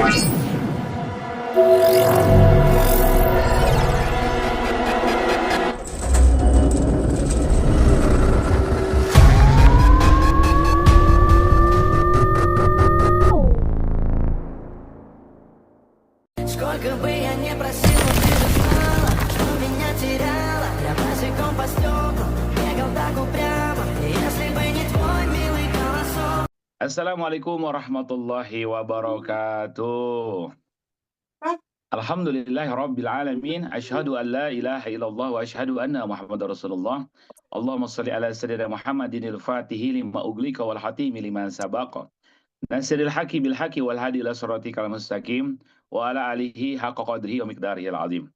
Сколько бы я не просил, ты же знала, что меня теряла. Я босиком по стеклам бегал так упрямо, если бы не твой милый голосок. Assalamualaikum warahmatullahi wabarakatuh. Alhamdulillahi rabbil alamin. Asyhadu an la ilaha illallah wa asyhadu anna Muhammadar Rasulullah. Allahumma shalli ala sayyidina Muhammadinil Fatihi lima uglika wal hatimi lima sabaqa. Nasiril haqi bil haqi wal hadi ila siratikal mustaqim wa ala alihi haqqa qadrihi wa miqdarihil azim.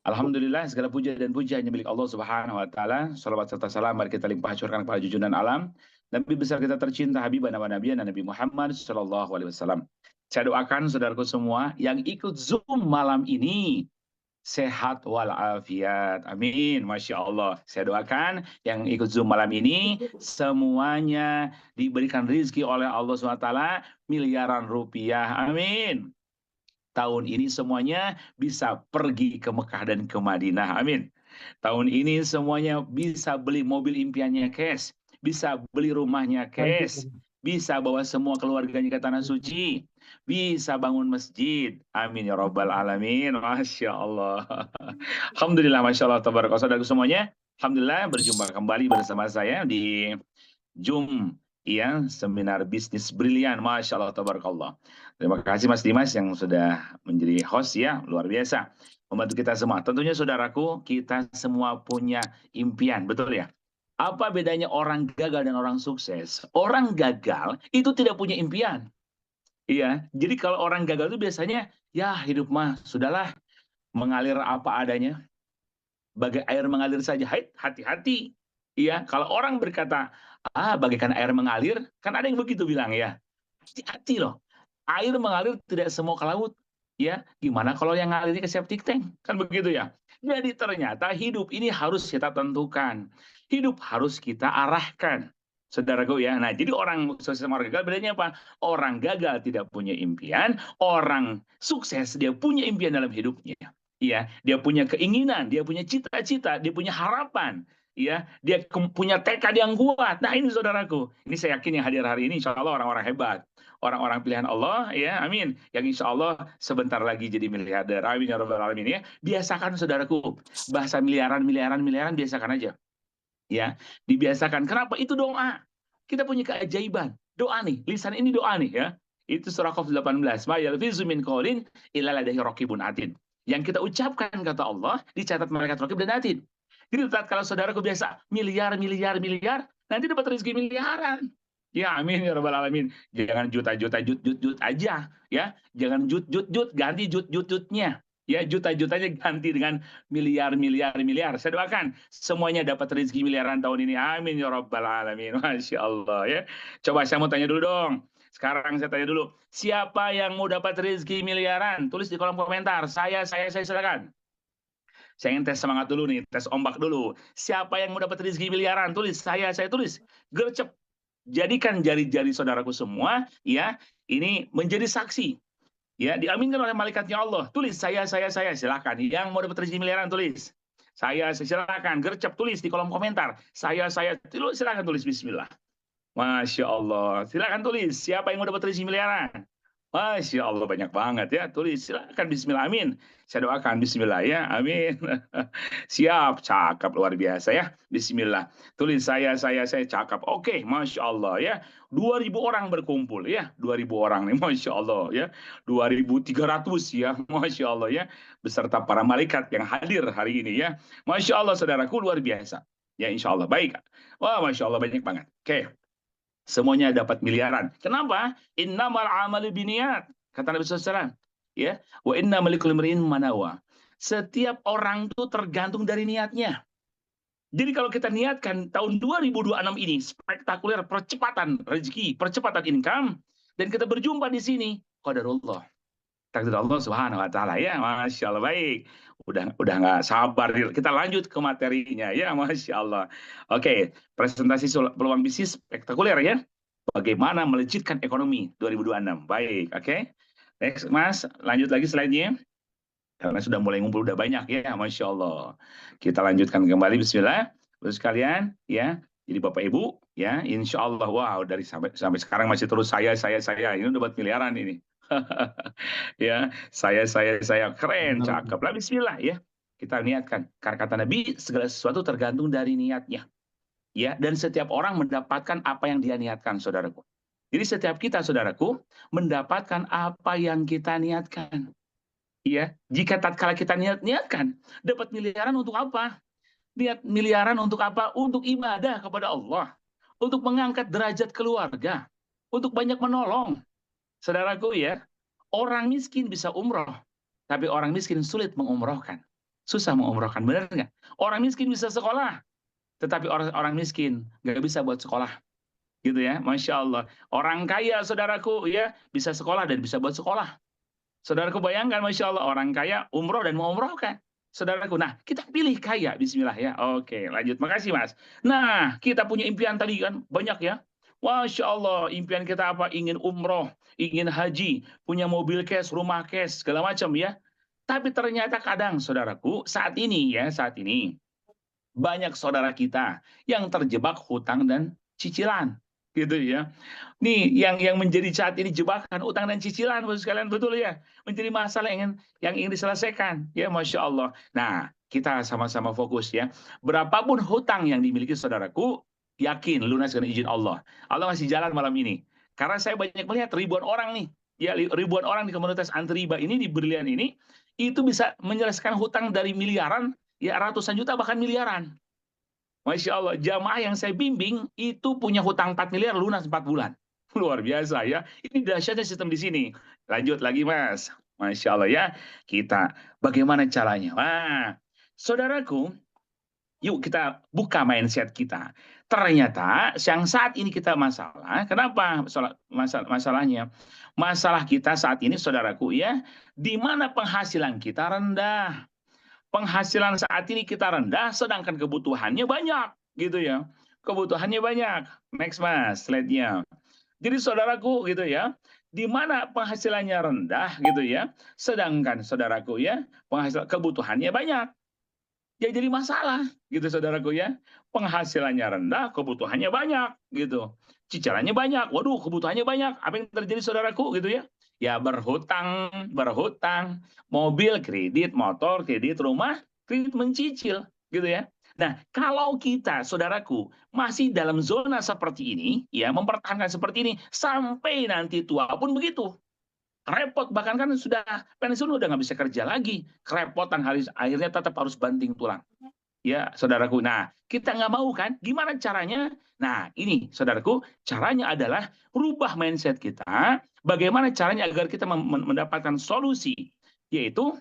Alhamdulillah, segala puja dan puji hanya milik Allah Subhanahu wa taala. Salawat serta salam mari kita limpah curahkan kepada junjungan alam Nabi besar kita tercinta Habibana wa Nabiyana Nabi Muhammad sallallahu alaihi wasallam. Saya doakan saudaraku semua yang ikut Zoom malam ini sehat walafiat. Amin. Masya Allah. Saya doakan yang ikut Zoom malam ini semuanya diberikan rezeki oleh Allah SWT miliaran rupiah. Amin. Tahun ini semuanya bisa pergi ke Mekah dan ke Madinah. Amin. Tahun ini semuanya bisa beli mobil impiannya cash, bisa beli rumahnya cash, bisa bawa semua keluarganya ke tanah suci, bisa bangun masjid. Amin ya rabbal alamin. Masya Allah. Alhamdulillah, Masya Allah, tabarakallah. Saudara semuanya, Alhamdulillah berjumpa kembali bersama saya di Zoom, ya, seminar bisnis brilian. Masya Allah, tabarakallah. Terima kasih Mas Dimas yang sudah menjadi host, ya, luar biasa. Membantu kita semua. Tentunya saudaraku, kita semua punya impian, betul ya? Apa bedanya orang gagal dan orang sukses? Orang gagal itu tidak punya impian. Iya, jadi kalau orang gagal itu biasanya, ya hidup mah sudahlah, mengalir apa adanya. Bagai air mengalir saja, hati-hati. Iya, kalau orang berkata, bagaikan air mengalir, kan ada yang begitu bilang ya. Hati-hati loh. Air mengalir tidak semua ke laut. Ya, gimana kalau yang ngalirnya ke septic tank? Kan begitu ya. Jadi ternyata hidup ini harus kita tentukan. Hidup harus kita arahkan. Saudaraku ya. Nah, jadi orang sukses sama orang gagal bedanya apa? Orang gagal tidak punya impian, orang sukses dia punya impian dalam hidupnya. Ya, dia punya keinginan, dia punya cita-cita, dia punya harapan. Ya, dia punya tekad yang kuat. Nah, ini saudaraku. Ini saya yakin yang hadir hari ini insya Allah orang-orang hebat. Orang-orang pilihan Allah, ya, amin. Yang insya Allah sebentar lagi jadi miliarder. Amin ya rabbal alamin, ya. Biasakan saudaraku, bahasa miliaran, biasakan aja. Ya, dibiasakan. Kenapa? Itu doa. Kita punya keajaiban. Doa nih, lisan ini doa nih, ya. Itu surah Qaf 18. Ma yalfizu min qaulin illa ladaihi raqibun atid. Yang kita ucapkan kata Allah dicatat malaikat raqib dan atid. Jadi kalau saudaraku biasa miliar, nanti dapat rezeki miliaran. Ya, amin ya rabbal alamin. Jangan juta-juta jut aja, ya. Jangan jut, ganti jut-jutnya. Ya, juta-jutanya ganti dengan miliar. Saya doakan semuanya dapat rezeki miliaran tahun ini. Amin ya rabbal alamin. Masya Allah, ya. Coba saya mau tanya dulu dong. Sekarang saya tanya dulu, siapa yang mau dapat rezeki miliaran? Tulis di kolom komentar. Saya silakan. Saya ingin tes semangat dulu nih, tes ombak dulu. Siapa yang mau dapat rezeki miliaran? Tulis, saya tulis. Gercep. Jadikan jari-jari saudaraku semua, ya, ini menjadi saksi. Ya, diaminkan oleh malaikatnya Allah. Tulis, saya. Silakan. Yang mau dapat rezeki miliaran, tulis. Saya silakan. Gercep, tulis di kolom komentar. Saya. Silakan tulis bismillah. Masya Allah. Silakan tulis. Siapa yang mau dapat rezeki miliaran? Masya Allah, banyak banget ya. Tulis, silakan bismillah, amin. Saya doakan bismillah ya, amin. Siap, cakep, luar biasa ya. Bismillah. Tulis saya, cakep. Oke, Masya Allah ya. 2.000 orang berkumpul ya. 2.000 orang nih, Masya Allah ya. 2.300 ya, Masya Allah ya. Beserta para malaikat yang hadir hari ini ya. Masya Allah, saudaraku, luar biasa. Ya, insya Allah, baik. Wah, Masya Allah, banyak banget. Oke. Semuanya dapat miliaran. Kenapa? Innamal amalu biniyat. Kata Nabi SAW. Ya, wa inna malikul imri'in manawa. Setiap orang itu tergantung dari niatnya. Jadi kalau kita niatkan tahun 2026 ini spektakuler percepatan rezeki, percepatan income, dan kita berjumpa di sini, qadarullah. Takdir Allah Subhanahu wa taala ya. Masya Allah, baik. Udah nggak sabar, kita lanjut ke materinya ya. Masya Allah. Oke, presentasi peluang bisnis spektakuler ya. Bagaimana melejitkan ekonomi 2026. Baik, oke. Next, Mas, lanjut lagi slide-nya. Karena sudah mulai ngumpul udah banyak ya, Masya Allah. Kita lanjutkan kembali, Bismillah. Terus kalian, ya, jadi Bapak Ibu, ya, Insya Allah, wow, dari sampai sekarang masih terus saya. Ini udah buat miliaran ini. Ya, saya, keren, Benar. cakep. Lah, Bismillah ya. Kita niatkan. Karena kata Nabi, segala sesuatu tergantung dari niatnya. Ya, dan setiap orang mendapatkan apa yang dia niatkan, saudaraku. Jadi setiap kita, saudaraku, mendapatkan apa yang kita niatkan. Iya, jika tatkala kita niatkan, dapat miliaran untuk apa? Niat miliaran untuk apa? Untuk ibadah kepada Allah, untuk mengangkat derajat keluarga, untuk banyak menolong. Saudaraku ya, orang miskin bisa umroh, tapi orang miskin sulit mengumrohkan. Susah mengumrohkan, benar nggak? Orang miskin bisa sekolah, tetapi orang miskin nggak bisa buat sekolah. Gitu ya, Masya Allah. Orang kaya, saudaraku ya, bisa sekolah dan bisa buat sekolah. Saudaraku bayangkan, Masya Allah, orang kaya umroh dan mau umrohkan. Saudaraku, nah kita pilih kaya, Bismillah ya. Oke, lanjut. Makasih, Mas. Nah, kita punya impian tadi kan, banyak ya. Masya Allah, impian kita apa? Ingin umroh, ingin haji, punya mobil cash, rumah cash, segala macam ya. Tapi ternyata kadang, saudaraku, saat ini, banyak saudara kita yang terjebak hutang dan cicilan. Gitu ya. Nih yang menjadi saat ini jebakan utang dan cicilan, Bapak sekalian, betul ya, menjadi masalah yang ingin diselesaikan ya, Masya Allah. Nah, kita sama-sama fokus ya, berapapun hutang yang dimiliki saudaraku, yakin lunas dengan izin Allah. Allah masih jalan malam ini, karena saya banyak melihat ribuan orang nih ya, ribuan orang di komunitas anti riba ini, di Berlian ini, itu bisa menyelesaikan hutang dari miliaran ya, ratusan juta bahkan miliaran. Masya Allah, jamaah yang saya bimbing itu punya hutang 4 miliar lunas 4 bulan. Luar biasa ya. Ini dahsyatnya sistem di sini. Lanjut lagi, Mas. Masya Allah ya. Kita bagaimana caranya? Nah, saudaraku, yuk kita buka mindset kita. Ternyata yang saat ini kita masalah, kenapa masalahnya? Masalah kita saat ini, saudaraku ya, di mana penghasilan kita rendah. Penghasilan saat ini kita rendah, sedangkan kebutuhannya banyak, gitu ya. Kebutuhannya banyak. Next, Mas, slide-nya. Jadi saudaraku gitu ya, di mana penghasilannya rendah gitu ya, sedangkan saudaraku ya, kebutuhannya banyak. Ya jadi masalah gitu saudaraku ya. Penghasilannya rendah, kebutuhannya banyak gitu. Cicilannya banyak. Waduh, kebutuhannya banyak. Apa yang terjadi saudaraku gitu ya? Ya berhutang, mobil kredit, motor kredit, rumah kredit, mencicil gitu ya. Nah, kalau kita, saudaraku, masih dalam zona seperti ini, ya mempertahankan seperti ini sampai nanti tua pun begitu. Repot, bahkan kan sudah pensiun udah nggak bisa kerja lagi, kerepotan, akhirnya tetap harus banting tulang. Ya, saudaraku. Nah, kita nggak mau kan? Gimana caranya? Nah, ini, saudaraku, caranya adalah rubah mindset kita. Bagaimana caranya agar kita mendapatkan solusi, yaitu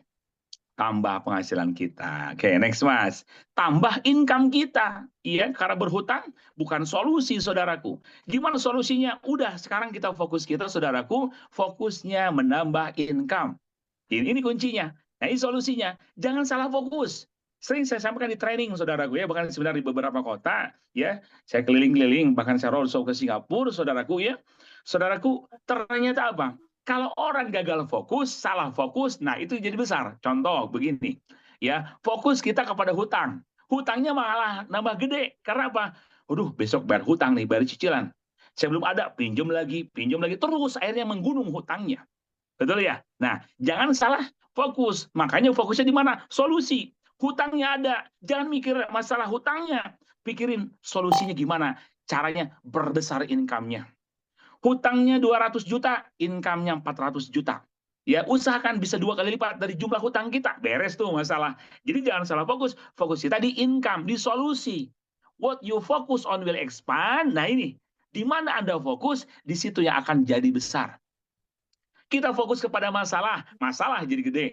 tambah penghasilan kita. Oke, next, Mas. Tambah income kita. Iya, karena berhutang bukan solusi, saudaraku. Gimana solusinya? Udah, sekarang kita fokus kita, saudaraku, fokusnya menambah income. Ini kuncinya. Nah, ini solusinya. Jangan salah fokus. Sering saya sampaikan di training, saudaraku ya, bahkan sebenarnya di beberapa kota, ya, saya keliling-keliling, bahkan saya roadshow ke Singapura, saudaraku ya. Saudaraku, ternyata apa? Kalau orang gagal fokus, salah fokus, nah itu jadi besar. Contoh begini, ya, fokus kita kepada hutang. Hutangnya malah nambah gede. Karena apa? Waduh, besok bayar hutang nih, bayar cicilan. Saya belum ada, pinjam lagi, terus akhirnya menggunung hutangnya. Betul ya? Nah, jangan salah fokus. Makanya fokusnya di mana? Solusi. Hutangnya ada. Jangan mikir masalah hutangnya. Pikirin solusinya gimana. Caranya berbesar income-nya. Hutangnya 200 juta, income-nya 400 juta. Ya, usahakan bisa 2 kali lipat dari jumlah hutang kita. Beres tuh masalah. Jadi jangan salah fokus. Fokus kita di income, di solusi. What you focus on will expand. Nah ini, di mana Anda fokus, di situ yang akan jadi besar. Kita fokus kepada masalah jadi gede.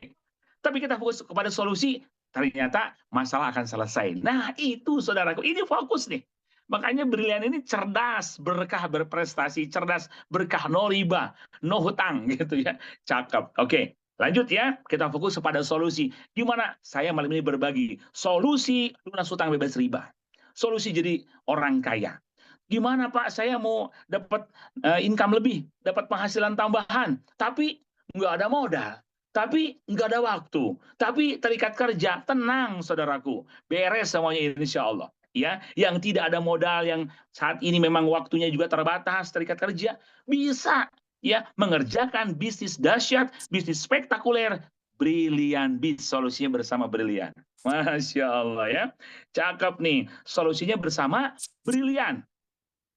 Tapi kita fokus kepada solusi, ternyata masalah akan selesai. Nah itu saudaraku, ini fokus nih. Makanya Berlian ini cerdas, berkah berprestasi, cerdas, berkah, no riba, no hutang gitu ya. Cakep. Oke, lanjut ya. Kita fokus kepada solusi. Gimana saya malam ini berbagi solusi lunas hutang bebas riba. Solusi jadi orang kaya. Gimana Pak, saya mau dapat income lebih, dapat penghasilan tambahan, tapi nggak ada modal, tapi nggak ada waktu, tapi terikat kerja, tenang saudaraku, beres semuanya insya Allah. Ya, yang tidak ada modal, yang saat ini memang waktunya juga terbatas, terikat kerja, bisa ya mengerjakan bisnis dahsyat, bisnis spektakuler, Brilian Biz, solusinya bersama Brilian. Masya Allah ya, cakep nih, solusinya bersama Brilian.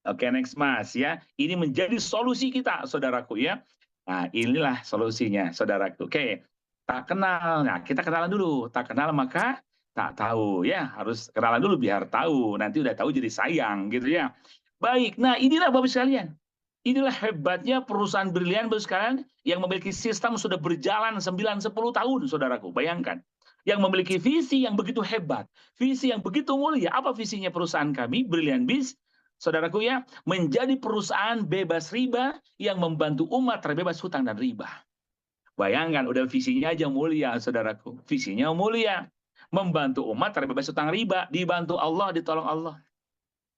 Oke, next Mas ya. Ini menjadi solusi kita, saudaraku ya. Nah, inilah solusinya, saudaraku. Oke, tak kenal. Nah, kita kenalan dulu. Tak kenal maka tak tahu ya. Harus kenalan dulu biar tahu. Nanti udah tahu jadi sayang gitu ya. Baik. Nah, inilah Bapak sekalian. Inilah hebatnya perusahaan Brilian Bapak sekalian yang memiliki sistem sudah berjalan 9-10 tahun, saudaraku. Bayangkan. Yang memiliki visi yang begitu hebat, visi yang begitu mulia. Apa visinya perusahaan kami, Brilian Biz? Saudaraku ya, menjadi perusahaan bebas riba yang membantu umat terbebas hutang dan riba. Bayangkan, udah visinya aja mulia, saudaraku. Visinya mulia. Membantu umat terbebas hutang riba, dibantu Allah, ditolong Allah.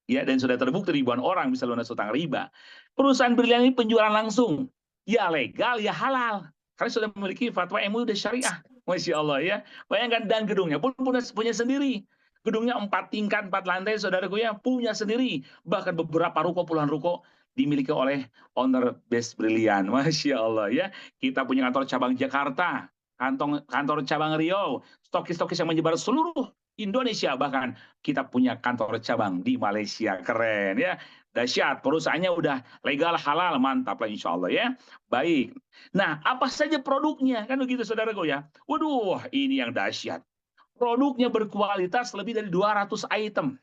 Ya, dan sudah terbukti ribuan orang bisa lunas hutang riba. Perusahaan Brilian ini penjualan langsung. Ya legal, ya halal. Karena sudah memiliki fatwa MUI udah syariah. Masya Allah ya. Bayangkan, dan gedungnya pun punya sendiri. Gedungnya 4 tingkat, 4 lantai, saudaraku ya, punya sendiri. Bahkan beberapa ruko, puluhan ruko, dimiliki oleh owner Best Brilian. Masya Allah ya. Kita punya kantor cabang Jakarta, kantor cabang Riau, stokis-stokis yang menyebar seluruh Indonesia, bahkan kita punya kantor cabang di Malaysia. Keren ya. Dahsyat, perusahaannya udah legal, halal, mantap lah insya Allah ya. Baik. Nah, apa saja produknya? Kan begitu saudaraku ya. Waduh, ini yang dahsyat. Produknya berkualitas lebih dari 200 item.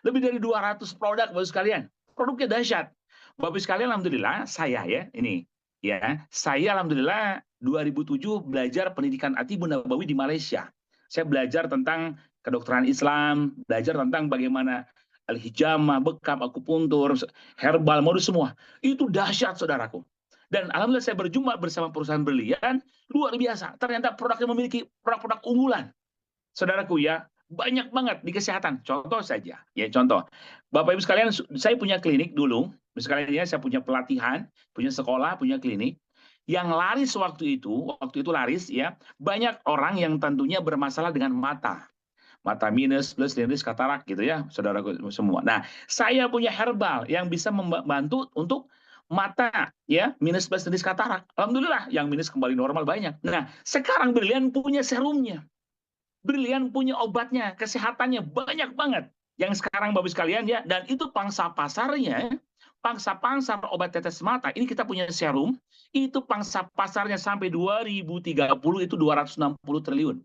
Lebih dari 200 produk, Bapak sekalian. Produknya dahsyat. Bapak sekalian, alhamdulillah, saya ya, ini. Ya, saya alhamdulillah 2007 belajar pendidikan Atibun Nabawi di Malaysia. Saya belajar tentang kedokteran Islam, belajar tentang bagaimana al-hijamah, bekam, akupuntur, herbal, modus semua. Itu dahsyat, saudaraku. Dan alhamdulillah saya berjumpa bersama perusahaan Brilian, luar biasa. Ternyata produknya memiliki produk-produk unggulan. Saudaraku ya, banyak banget di kesehatan. Contoh saja, ya contoh. Bapak Ibu sekalian, saya punya klinik dulu. Sekalian ya, saya punya pelatihan, punya sekolah, punya klinik. Yang laris waktu itu laris ya, banyak orang yang tentunya bermasalah dengan mata. Mata minus, plus, lens, katarak gitu ya, saudaraku semua. Nah, saya punya herbal yang bisa membantu untuk mata ya, minus, plus, lens, katarak. Alhamdulillah, yang minus kembali normal banyak. Nah, sekarang Brilian punya serumnya. Brilian punya obatnya, kesehatannya banyak banget. Yang sekarang Bapak sekalian ya, dan itu pangsa pasarnya, pangsa pasar obat tetes mata, ini kita punya serum, itu pangsa pasarnya sampai 2030 itu 260 triliun.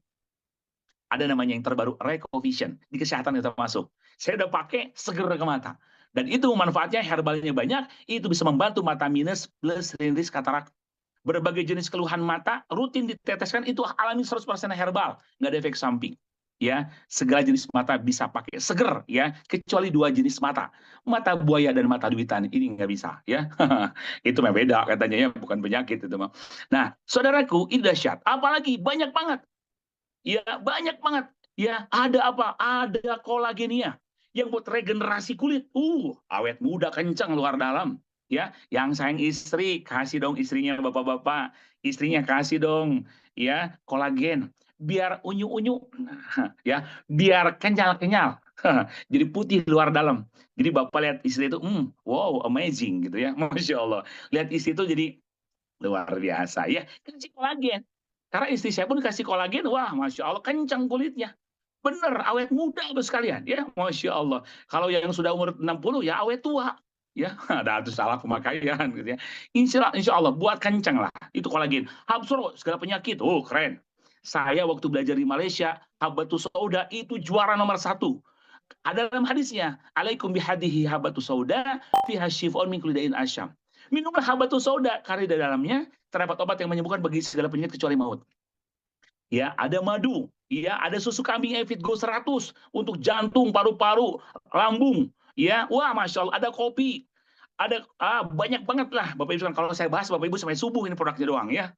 Ada namanya yang terbaru, Recovision, di kesehatan itu masuk. Saya udah pakai, seger ke mata. Dan itu manfaatnya, herbalnya banyak, itu bisa membantu mata minus, plus, rinris, katarak. Berbagai jenis keluhan mata rutin diteteskan, itu alami 100% herbal, nggak ada efek samping. Ya, segala jenis mata bisa pakai, seger ya, kecuali 2 jenis mata buaya dan mata duitan, ini nggak bisa ya. Itu mah beda katanya ya, bukan penyakit itu mah. Nah, saudaraku, ini dahsyat. Apalagi banyak banget. Ya, banyak banget. Ya, ada apa? Ada kolagenia yang buat regenerasi kulit. Awet muda kencang luar dalam. Ya, yang sayang istri, kasih dong istrinya, bapak-bapak. Istrinya kasih dong ya kolagen biar unyu-unyu. Ya, biar kenyal-kenyal. Jadi putih luar dalam. Jadi bapak lihat istri itu, wow, amazing gitu ya. Masya Allah. Lihat istri itu jadi luar biasa ya. Kasih kolagen. Karena istri saya pun kasih kolagen, wah Masya Allah, kencang kulitnya. Bener, awet muda sekalian ya, Masya Allah. Kalau yang sudah umur 60 ya awet tua. Ya, ada itu salah pemakaian gitu ya. Insya Allah buat kencang lah. Itu kolagen. Habsuro, segala penyakit. Keren. Saya waktu belajar di Malaysia, habatus sauda itu juara nomor 1. Ada dalam hadisnya, alaikum bihadihi habatus sauda fiha syif'un min kulli da'in asyam. Minumlah habatus sauda, karena di dalamnya terdapat obat yang menyembuhkan bagi segala penyakit kecuali maut. Ya, ada madu, ya, ada susu kambing Evit Go 100 untuk jantung, paru-paru, lambung, ya. Wah, Masya Allah, ada kopi. Ada banyak banget lah Bapak Ibu. Kalau saya bahas Bapak Ibu sampai subuh ini produknya doang ya.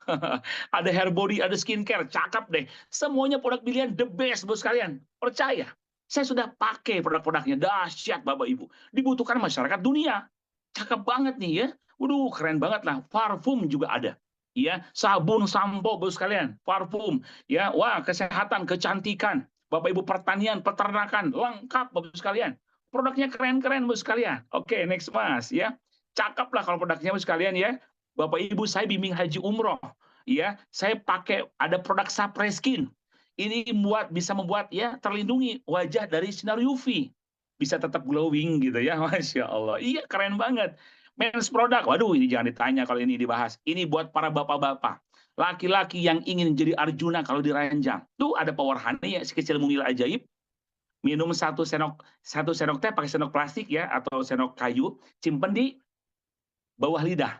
Ada hair body, ada skincare, cakep deh. Semuanya produk pilihan the best Bos sekalian. Percaya. Saya sudah pakai produk-produknya, dahsyat Bapak Ibu. Dibutuhkan masyarakat dunia. Cakep banget nih ya. Waduh, keren banget lah. Parfum juga ada. ya, sabun, sampo, bos sekalian, parfum, ya, wah, kesehatan, kecantikan, Bapak Ibu pertanian, peternakan, lengkap Bapak Ibu sekalian. Produknya keren-keren Bapak sekalian. Oke, next Mas, ya. Cakep lah kalau produknya Bapak sekalian ya. Bapak Ibu saya bimbing haji umroh, ya. Saya pakai ada produk Skin. Ini bisa membuat ya terlindungi wajah dari sinar UV. Bisa tetap glowing gitu ya, Masya Allah. Iya, keren banget. Men's product, waduh ini jangan ditanya kalau ini dibahas. Ini buat para bapak-bapak. Laki-laki yang ingin jadi Arjuna kalau diranjang. Tuh ada Power Honey ya, si kecil mungil ajaib. Minum satu sendok teh pakai sendok plastik ya, atau sendok kayu. Simpen di bawah lidah.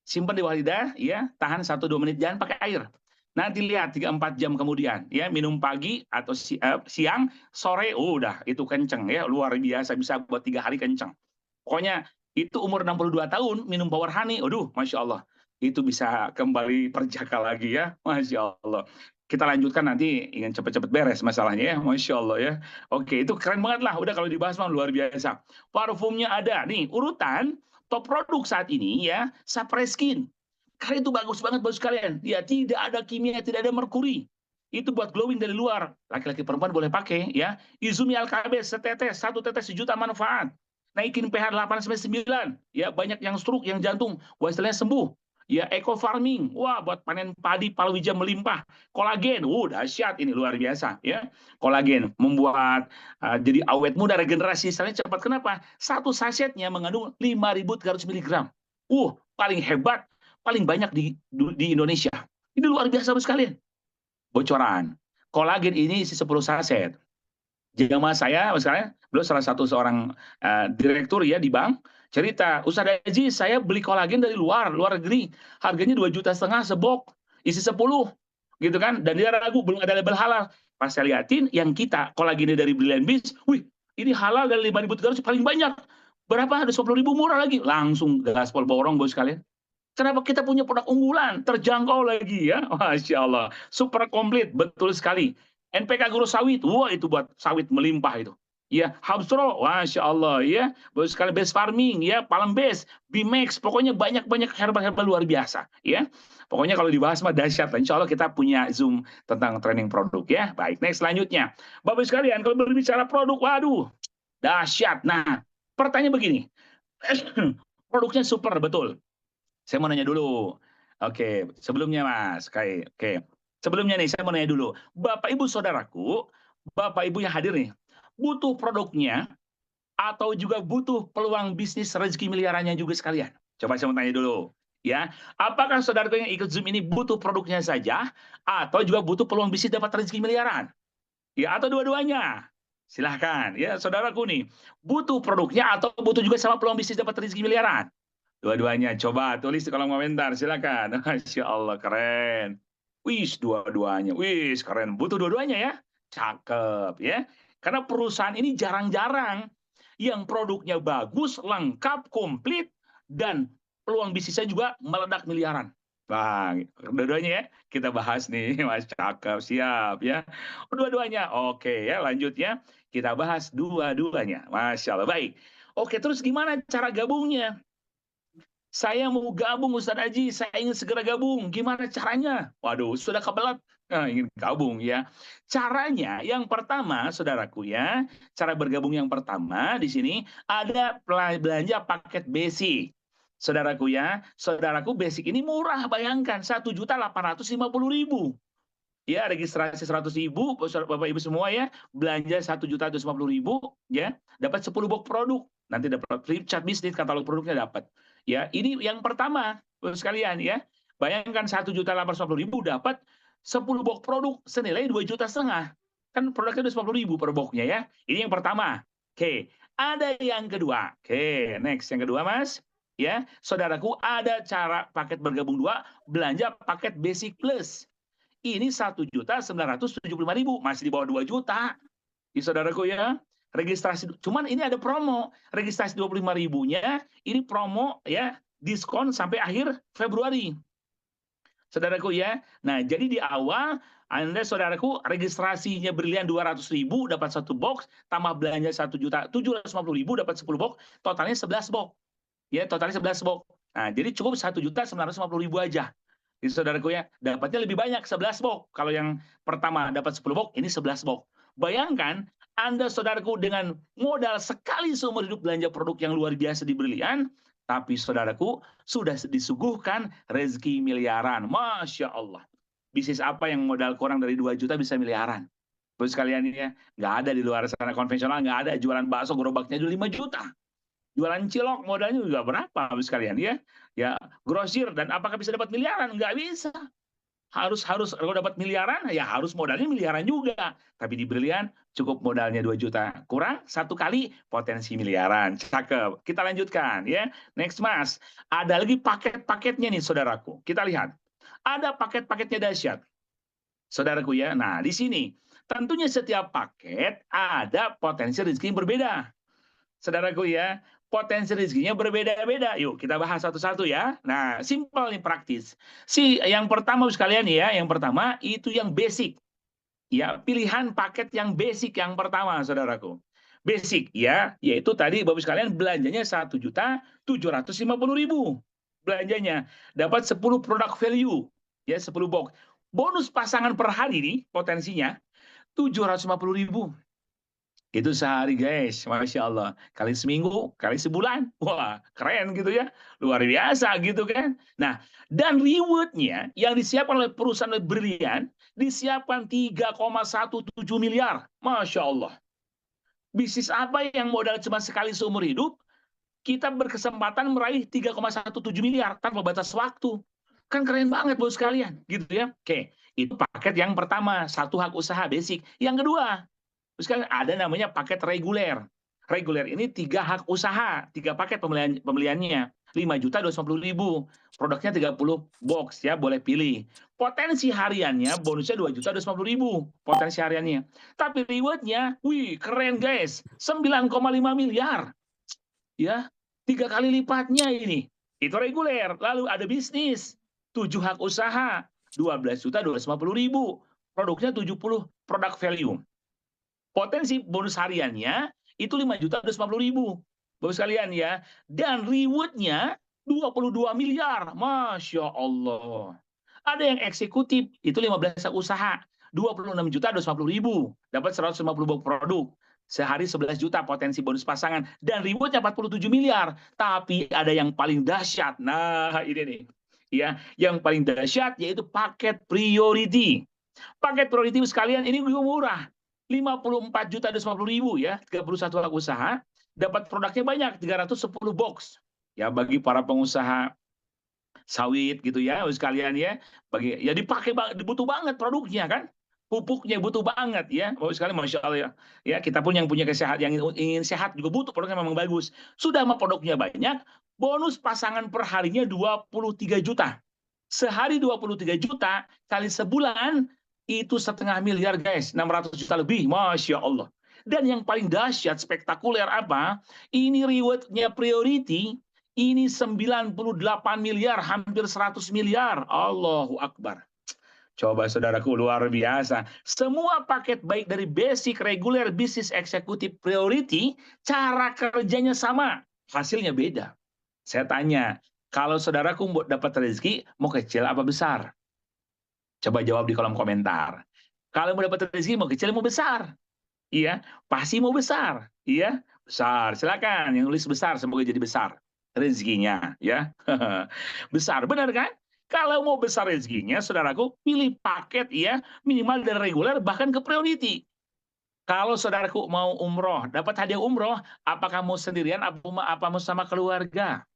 Simpen di bawah lidah, ya, tahan 1-2 menit, jangan pakai air. Nanti lihat 3-4 jam kemudian, ya, minum pagi atau siang, sore, udah, itu kenceng ya, luar biasa, bisa buat 3 hari kenceng. Pokoknya itu umur 62 tahun minum Power Honey, aduh, Masya Allah. Itu bisa kembali perjaka lagi ya, Masya Allah. Kita lanjutkan nanti, ingin cepet-cepet beres masalahnya ya, Masya Allah ya. Oke, itu keren banget lah, udah kalau dibahas mah luar biasa. Parfumnya ada, nih urutan top produk saat ini ya, Skin. Karena itu bagus banget bos sekalian. Ya, tidak ada kimia, tidak ada merkuri. Itu buat glowing dari luar. Laki-laki perempuan boleh pakai ya. Izumi Alkabes setetes, 1 tetes sejuta manfaat. Naikin pH 8-9. Ya, banyak yang stroke, yang jantung. Wah, istilahnya sembuh. Ya, eco farming. Wah, buat panen padi palawija melimpah. Kolagen. Dahsyat ini luar biasa ya. Kolagen membuat jadi awet muda, regenerasi selnya cepat. Kenapa? Satu sasetnya mengandung 5.300 mg. Paling hebat, paling banyak di Indonesia. Ini luar biasa sekalian. Bocoran. Kolagen ini isi 10 saset. Jamaah saya, misalnya, beliau salah satu seorang direktur ya di bank, cerita, Ustadz Haji, saya beli kolagen dari luar negeri, harganya 2,5 juta sebok, isi 10, gitu kan, dan dia ragu, belum ada label halal. Pas saya liatin, yang kita, kolagennya dari Brilliant Beach, wih, ini halal dari 5.300, paling banyak. Berapa? Ada 10.000 murah lagi. Langsung gaspol borong, bos sekalian. Kenapa kita punya produk unggulan, terjangkau lagi ya, Masya Allah, super komplit, betul sekali. NPK Guru Sawit, wah itu buat sawit melimpah itu. Ya, Habstro, Masya Allah ya, bagus sekali. Best Farming ya, Palm Base, Bimex, pokoknya banyak-banyak herbal-herbal luar biasa ya. Pokoknya kalau dibahas mah dahsyat. Insya Allah kita punya Zoom tentang training produk ya. Baik, next selanjutnya. Bapak sekalian, kalau berbicara produk, waduh, dahsyat. Nah, pertanyaan begini, produknya super betul. Saya mau nanya dulu. Oke, sebelumnya Mas, oke. Sebelumnya nih, saya mau nanya dulu. Bapak Ibu saudaraku, Bapak Ibu yang hadir nih, butuh produknya atau juga butuh peluang bisnis rezeki miliarannya juga sekalian? Coba saya mau tanya dulu. Ya, apakah saudaraku yang ikut Zoom ini butuh produknya saja atau juga butuh peluang bisnis dapat rezeki miliaran? Ya, atau dua-duanya? Silahkan. Ya, saudaraku nih, butuh produknya atau butuh juga sama peluang bisnis dapat rezeki miliaran? Dua-duanya. Coba tulis di kolom komentar, silakan. Masya Allah, keren. Wis, dua-duanya. Wis, keren. Butuh dua-duanya ya. Cakep ya. Karena perusahaan ini jarang-jarang yang produknya bagus, lengkap, komplit, dan peluang bisnisnya juga meledak miliaran. Bang, dua-duanya ya. Kita bahas nih, Mas. Cakep, siap ya. Dua-duanya. Oke ya, lanjut ya. Kita bahas dua-duanya. Masya Allah. Baik. Oke, terus gimana cara gabungnya? Saya mau gabung Ustadz Haji, saya ingin segera gabung. Gimana caranya? Waduh, sudah kebelat. Nah, ingin gabung ya. Caranya yang pertama, saudaraku ya, cara bergabung yang pertama di sini ada belanja paket basic. Saudaraku ya, saudaraku basic ini murah, bayangkan 1.850.000. Ya, registrasi 100.000, Bapak Ibu semua ya, belanja 1.250.000 ya, dapat 10 box produk. Nanti dapat flip chart bisnis, katalog produknya dapat. Ya, ini yang pertama, sekalian ya. Bayangkan 1.850.000 dapat 10 box produk senilai 2,5 juta. Kan produknya udah 50.000 per boxnya ya. Ini yang pertama. Oke, ada yang kedua. Oke, next yang kedua Mas. Ya, saudaraku ada cara paket bergabung 2, belanja paket basic plus. Ini 1.975.000, masih di bawah 2 juta. Di saudaraku ya. Registrasi, cuman ini ada promo, registrasi 25.000-nya, ini promo ya, diskon sampai akhir Februari. Saudaraku ya, nah jadi di awal, Anda saudaraku registrasinya Brilian 200.000 dapat 1 box, tambah belanja 1.750.000 dapat 10 box, totalnya 11 box. Ya, totalnya 11 box. Nah, jadi cukup 1.950.000 aja. Jadi saudaraku ya, dapatnya lebih banyak 11 box. Kalau yang pertama dapat 10 box, ini 11 box. Bayangkan Anda saudaraku dengan modal sekali seumur hidup belanja produk yang luar biasa di Brilian, tapi saudaraku sudah disuguhkan rezeki miliaran. Masya Allah. Bisnis apa yang modal kurang dari 2 juta bisa miliaran? Terus sekalian ini ya, nggak ada di luar sana konvensional, nggak ada jualan bakso gerobaknya dulu 5 juta. Jualan cilok modalnya juga berapa habis sekalian ya? Ya, grosir dan apakah bisa dapat miliaran? Nggak bisa. Harus harus kalau dapat miliaran ya harus modalnya miliaran juga. Tapi di Brilian cukup modalnya 2 juta. Kurang satu kali potensi miliaran. Cakep. Kita lanjutkan ya. Next Mas. Ada lagi paket-paketnya nih saudaraku. Kita lihat. Ada paket-paketnya dahsyat. Saudaraku ya. Nah, di sini tentunya setiap paket ada potensi rezeki yang berbeda. Saudaraku ya, potensi rezekinya berbeda-beda. Yuk kita bahas satu-satu ya. Nah, simpel nih praktis. Yang pertama sekalian ya, yang pertama itu yang basic. Ya, pilihan paket yang basic yang pertama, saudaraku. Basic ya, yaitu tadi Bapak sekalian belanjanya 1.750.000. Belanjanya dapat 10 produk value, ya 10 box. Bonus pasangan per hari nih potensinya 750.000. Itu sehari guys, Masya Allah. Kali seminggu, kali sebulan. Wah, keren gitu ya. Luar biasa gitu kan. Nah, dan rewardnya yang disiapkan oleh perusahaan Brilian, disiapkan 3,17 miliar. Masya Allah. Bisnis apa yang modal cuma sekali seumur hidup, kita berkesempatan meraih 3,17 miliar tanpa batas waktu. Kan keren banget bos sekalian, gitu ya. Oke, itu paket yang pertama, satu hak usaha basic. Yang kedua, terus kan ada namanya paket reguler. Reguler ini 3 hak usaha, 3 paket pembeliannya. 5.250.000. Produknya 30 box ya, boleh pilih. Potensi hariannya bonusnya 2.250.000 potensi hariannya. Tapi rewardnya, wih keren guys, 9,5 miliar. Ya, 3 kali lipatnya ini. Itu reguler. Lalu ada bisnis, 7 hak usaha, 12.250.000. Produknya 70 produk value. Potensi bonus hariannya itu 5.250.000. Bapak sekalian ya. Dan rewardnya 22 miliar. Masya Allah. Ada yang eksekutif, itu 15 usaha. 26.250.000. Dapat 150 buah produk. Sehari 11 juta potensi bonus pasangan. Dan rewardnya 47 miliar. Tapi ada yang paling dahsyat. Nah ini nih. Ya, yang paling dahsyat yaitu paket priority. Paket priority sekalian ini juga murah. 54.250.000 ya, 31 hak usaha, dapat produknya banyak, 310 box. Ya bagi para pengusaha sawit gitu ya, sekalian ya, bagi ya dipakai butuh banget produknya kan. Pupuknya butuh banget ya. Bapak sekalian Masya Allah ya. Ya, kita pun yang punya kesehatan yang ingin sehat juga butuh produknya memang bagus. Sudah mah produknya banyak, bonus pasangan per harinya 23 juta. Sehari 23 juta kali sebulan itu 0,5 miliar guys, 600 juta lebih, Masya Allah. Dan yang paling dahsyat, spektakuler apa? Ini rewardnya priority, ini 98 miliar, hampir 100 miliar. Allahu Akbar. Coba saudaraku, luar biasa. Semua paket baik dari basic, reguler, bisnis, eksekutif, priority, cara kerjanya sama, hasilnya beda. Saya tanya, kalau saudaraku dapat rezeki, mau kecil apa besar? Coba jawab di kolom komentar. Kalau mau dapat rezeki, mau kecil, mau besar? Iya, pasti mau besar. Iya, besar. Silakan yang nulis besar, semoga jadi besar rezekinya. Ya, besar, benar kan? Kalau mau besar rezekinya, saudaraku, pilih paket ya, minimal dari reguler, bahkan ke priority. Kalau saudaraku mau umroh, dapat hadiah umroh, apakah mau sendirian, apa mau sama keluarga?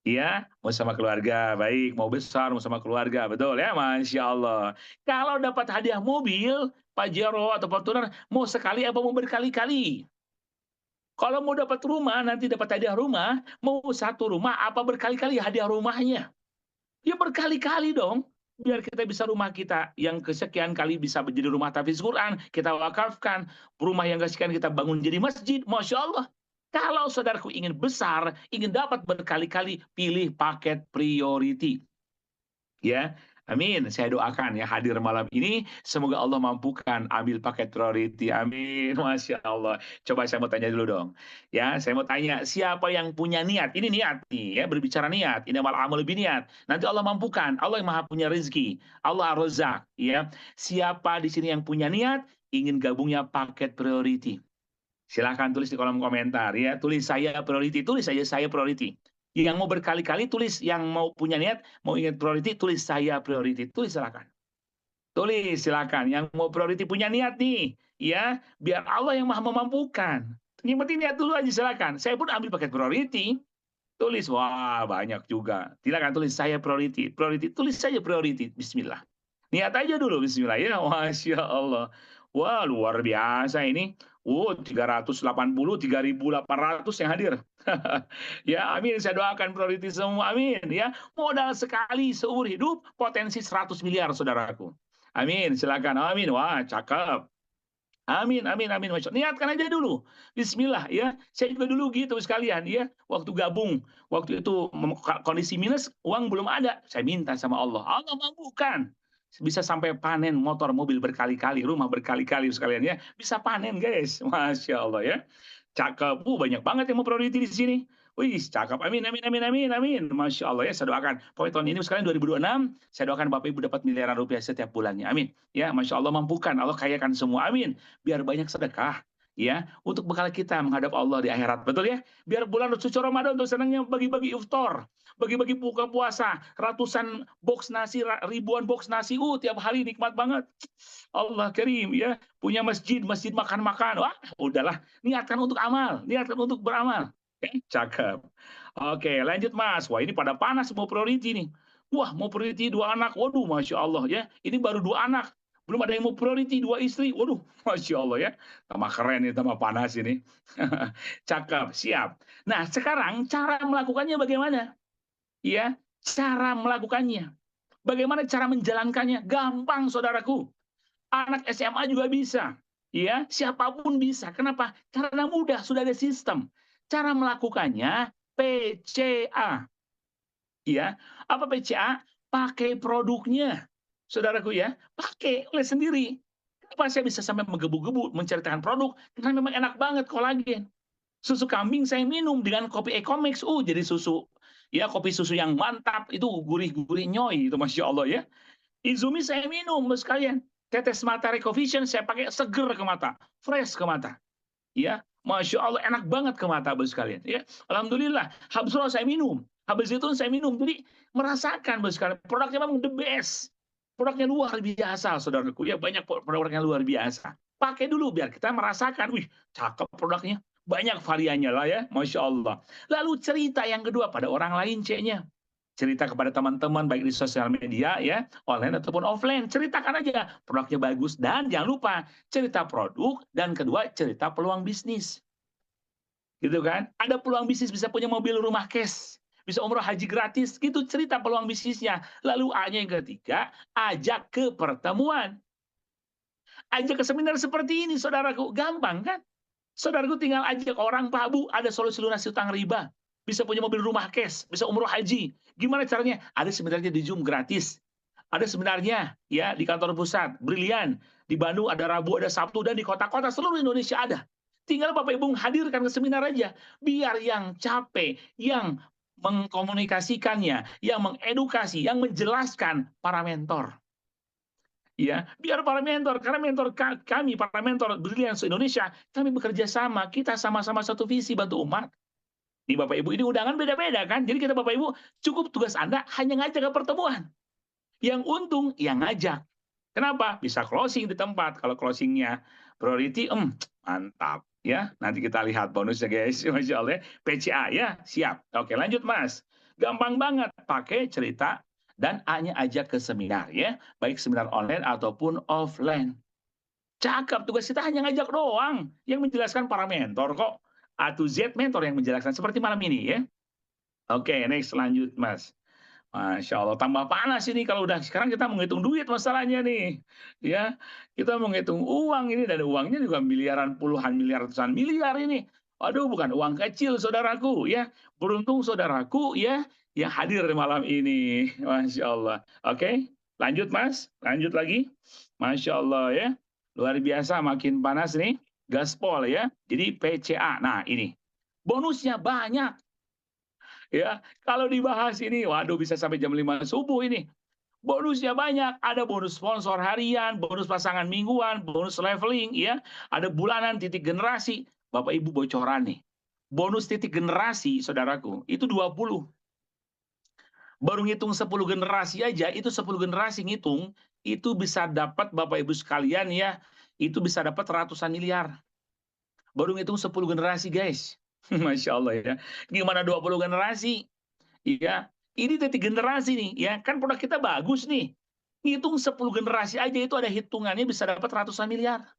Iya, mau sama keluarga, baik. Mau besar, mau sama keluarga, betul ya, Masya Allah. Kalau dapat hadiah mobil, Pajero atau Fortuner, mau sekali apa mau berkali-kali? Kalau mau dapat rumah, nanti dapat hadiah rumah, mau satu rumah apa berkali-kali hadiah rumahnya? Ya berkali-kali dong. Biar kita bisa rumah kita yang kesekian kali bisa menjadi rumah tahfiz Quran, kita wakafkan. Rumah yang kesekian kita bangun jadi masjid, Masya Allah. Kalau saudaraku ingin besar, ingin dapat berkali-kali, pilih paket priority. Ya, Amin, saya doakan ya hadir malam ini, semoga Allah mampukan ambil paket priority, amin, Masya Allah. Coba saya mau tanya dulu dong, ya saya mau tanya, siapa yang punya niat, ini niat nih ya, berbicara niat, ini amal amal lebih niat, nanti Allah mampukan, Allah yang maha punya rezeki, Allah Ar-Razzaq, ya. Siapa di sini yang punya niat, ingin gabungnya paket priority? Silahkan tulis di kolom komentar ya, tulis saya priority, tulis saja saya priority. Yang mau berkali-kali tulis, yang mau punya niat, mau ingat priority, tulis saya priority, tulis silakan. Tulis silakan, yang mau priority punya niat nih, ya, biar Allah yang maha memampukan. Yang penting niat dulu aja silakan. Saya pun ambil paket priority, tulis, wah banyak juga. Silakan tulis saya priority, priority, tulis saja priority, bismillah. Niat aja dulu bismillah ya, Masya Allah. Wah, luar biasa ini. 380, 3.800 yang hadir. Ya, amin. Saya doakan prioritas semua, amin. Ya, modal sekali seumur hidup, potensi 100 miliar, saudaraku. Amin. Silakan, amin. Wah, cakep. Amin, amin, amin. Masya Allah. Niatkan aja dulu. Bismillah ya. Saya juga dulu gitu sekalian ya. Waktu gabung, waktu itu kondisi minus, uang belum ada. Saya minta sama Allah. Allah mampukan. Bisa sampai panen motor, mobil berkali-kali, rumah berkali-kali sekalian ya. Bisa panen guys. Masya Allah ya. Cakep. Banyak banget yang mau priority di sini. Wih, cakep. Amin, amin, amin, amin, amin. Masya Allah ya, saya doakan. Pokoknya tahun ini sekalian 2026, saya doakan Bapak Ibu dapat miliaran rupiah setiap bulannya. Amin. Ya, Masya Allah mampukan. Allah kayakan semua. Amin. Biar banyak sedekah. Ya, untuk bekal kita menghadap Allah di akhirat. Betul ya? Biar bulan suci Ramadan untuk senangnya bagi-bagi iftar. Bagi-bagi buka puasa. Ratusan box nasi, ribuan box nasi. Tiap hari nikmat banget. Allah Karim ya. Punya masjid, masjid makan-makan. Wah, udahlah. Niatkan untuk amal. Niatkan untuk beramal. Cakep. Oke, lanjut Mas. Wah, ini pada panas mau priority nih. Wah, mau priority 2 anak. Waduh, Masya Allah ya. Ini baru 2 anak. Belum ada yang mau priority 2 istri. Waduh, Masya Allah ya. Tambah keren ini, tambah panas ini. Cakep, siap. Nah, sekarang cara melakukannya bagaimana? Ya, cara melakukannya. Bagaimana cara menjalankannya? Gampang, saudaraku. Anak SMA juga bisa. Ya, siapapun bisa. Kenapa? Karena mudah, sudah ada sistem. Cara melakukannya PCA. Ya, apa PCA? Pakai produknya. Saudaraku ya, pakai oleh sendiri. Kenapa saya bisa sampai menggebu-gebu menceritakan produk? Karena memang enak banget kolagen. Susu kambing saya minum dengan kopi Ecomax. Jadi susu. Ya, kopi susu yang mantap. Itu gurih-gurih nyoy. Itu Masya Allah ya. Izumi saya minum, sekalian. Tetes mata Recovision saya pakai seger ke mata. Fresh ke mata. Ya, Masya Allah enak banget ke mata bos sekalian ya. Alhamdulillah, Habsro saya minum, habis itu saya minum, jadi merasakan bos sekalian produknya memang the best, produknya luar biasa saudaraku ya, banyak produknya luar biasa. Pakai dulu biar kita merasakan, wih cakep produknya, banyak variannya lah ya, Masya Allah. Lalu cerita yang kedua pada orang lain C-nya. Cerita kepada teman-teman baik di sosial media ya, online ataupun offline. Ceritakan aja produknya bagus dan jangan lupa cerita produk dan kedua cerita peluang bisnis. Gitu kan? Ada peluang bisnis bisa punya mobil rumah cash, bisa umroh haji gratis, gitu cerita peluang bisnisnya. Lalu A-nya yang ketiga, ajak ke pertemuan. Ajak ke seminar seperti ini, saudaraku. Gampang kan? Saudaraku tinggal ajak orang, Pak Bu, ada solusi lunasi utang riba. Bisa punya mobil rumah cash, bisa umroh haji. Gimana caranya? Ada seminarnya di Zoom gratis. Ada seminarnya ya di kantor pusat, brilian. Di Bandung ada Rabu, ada Sabtu, dan di kota-kota seluruh Indonesia ada. Tinggal Bapak Ibu hadirkan ke seminar aja. Biar yang capek, yang mengkomunikasikannya, yang mengedukasi, yang menjelaskan para mentor. Ya, biar para mentor, karena mentor kami, para mentor brilian se-Indonesia, kami bekerja sama, kita sama-sama satu visi bantu umat. Nih Bapak Ibu, ini undangan beda-beda kan, jadi kita Bapak Ibu, cukup tugas Anda hanya ngajak ke pertemuan. Yang untung, yang ngajak. Kenapa? Bisa closing di tempat, kalau closingnya priority, mantap. Ya, nanti kita lihat bonusnya guys, Masya Allah. PCA ya, siap. Oke lanjut Mas, gampang banget, pakai cerita, dan A-nya ajak ke seminar ya, baik seminar online ataupun offline. Cakep, tugas kita hanya ngajak doang, yang menjelaskan para mentor kok. A to Z mentor yang menjelaskan, seperti malam ini ya. Oke, next lanjut Mas. Masya Allah, tambah panas ini kalau udah sekarang kita menghitung duit masalahnya nih. Ya, kita menghitung uang ini, dan uangnya juga miliaran, puluhan miliar, ratusan miliar ini. Aduh, bukan uang kecil saudaraku ya. Beruntung saudaraku ya yang hadir malam ini. Masya Allah. Oke. Lanjut Mas, lanjut lagi. Masya Allah ya, luar biasa makin panas nih, gaspol ya. Jadi PCA, nah ini, bonusnya banyak ya. Kalau dibahas ini, waduh bisa sampai jam 5 subuh ini. Bonusnya banyak, ada bonus sponsor harian, bonus pasangan mingguan, bonus leveling ya, ada bulanan titik generasi. Bapak Ibu bocoran nih. Bonus titik generasi saudaraku, itu 20. Baru ngitung 10 generasi aja, itu 10 generasi ngitung, itu bisa dapat Bapak Ibu sekalian ya, itu bisa dapat ratusan miliar. Baru ngitung 10 generasi guys. Masya Allah ya. Gimana 20 generasi? Iya, ini titik generasi nih, ya kan produk kita bagus nih. Ngitung 10 generasi aja itu ada hitungannya bisa dapat ratusan miliar.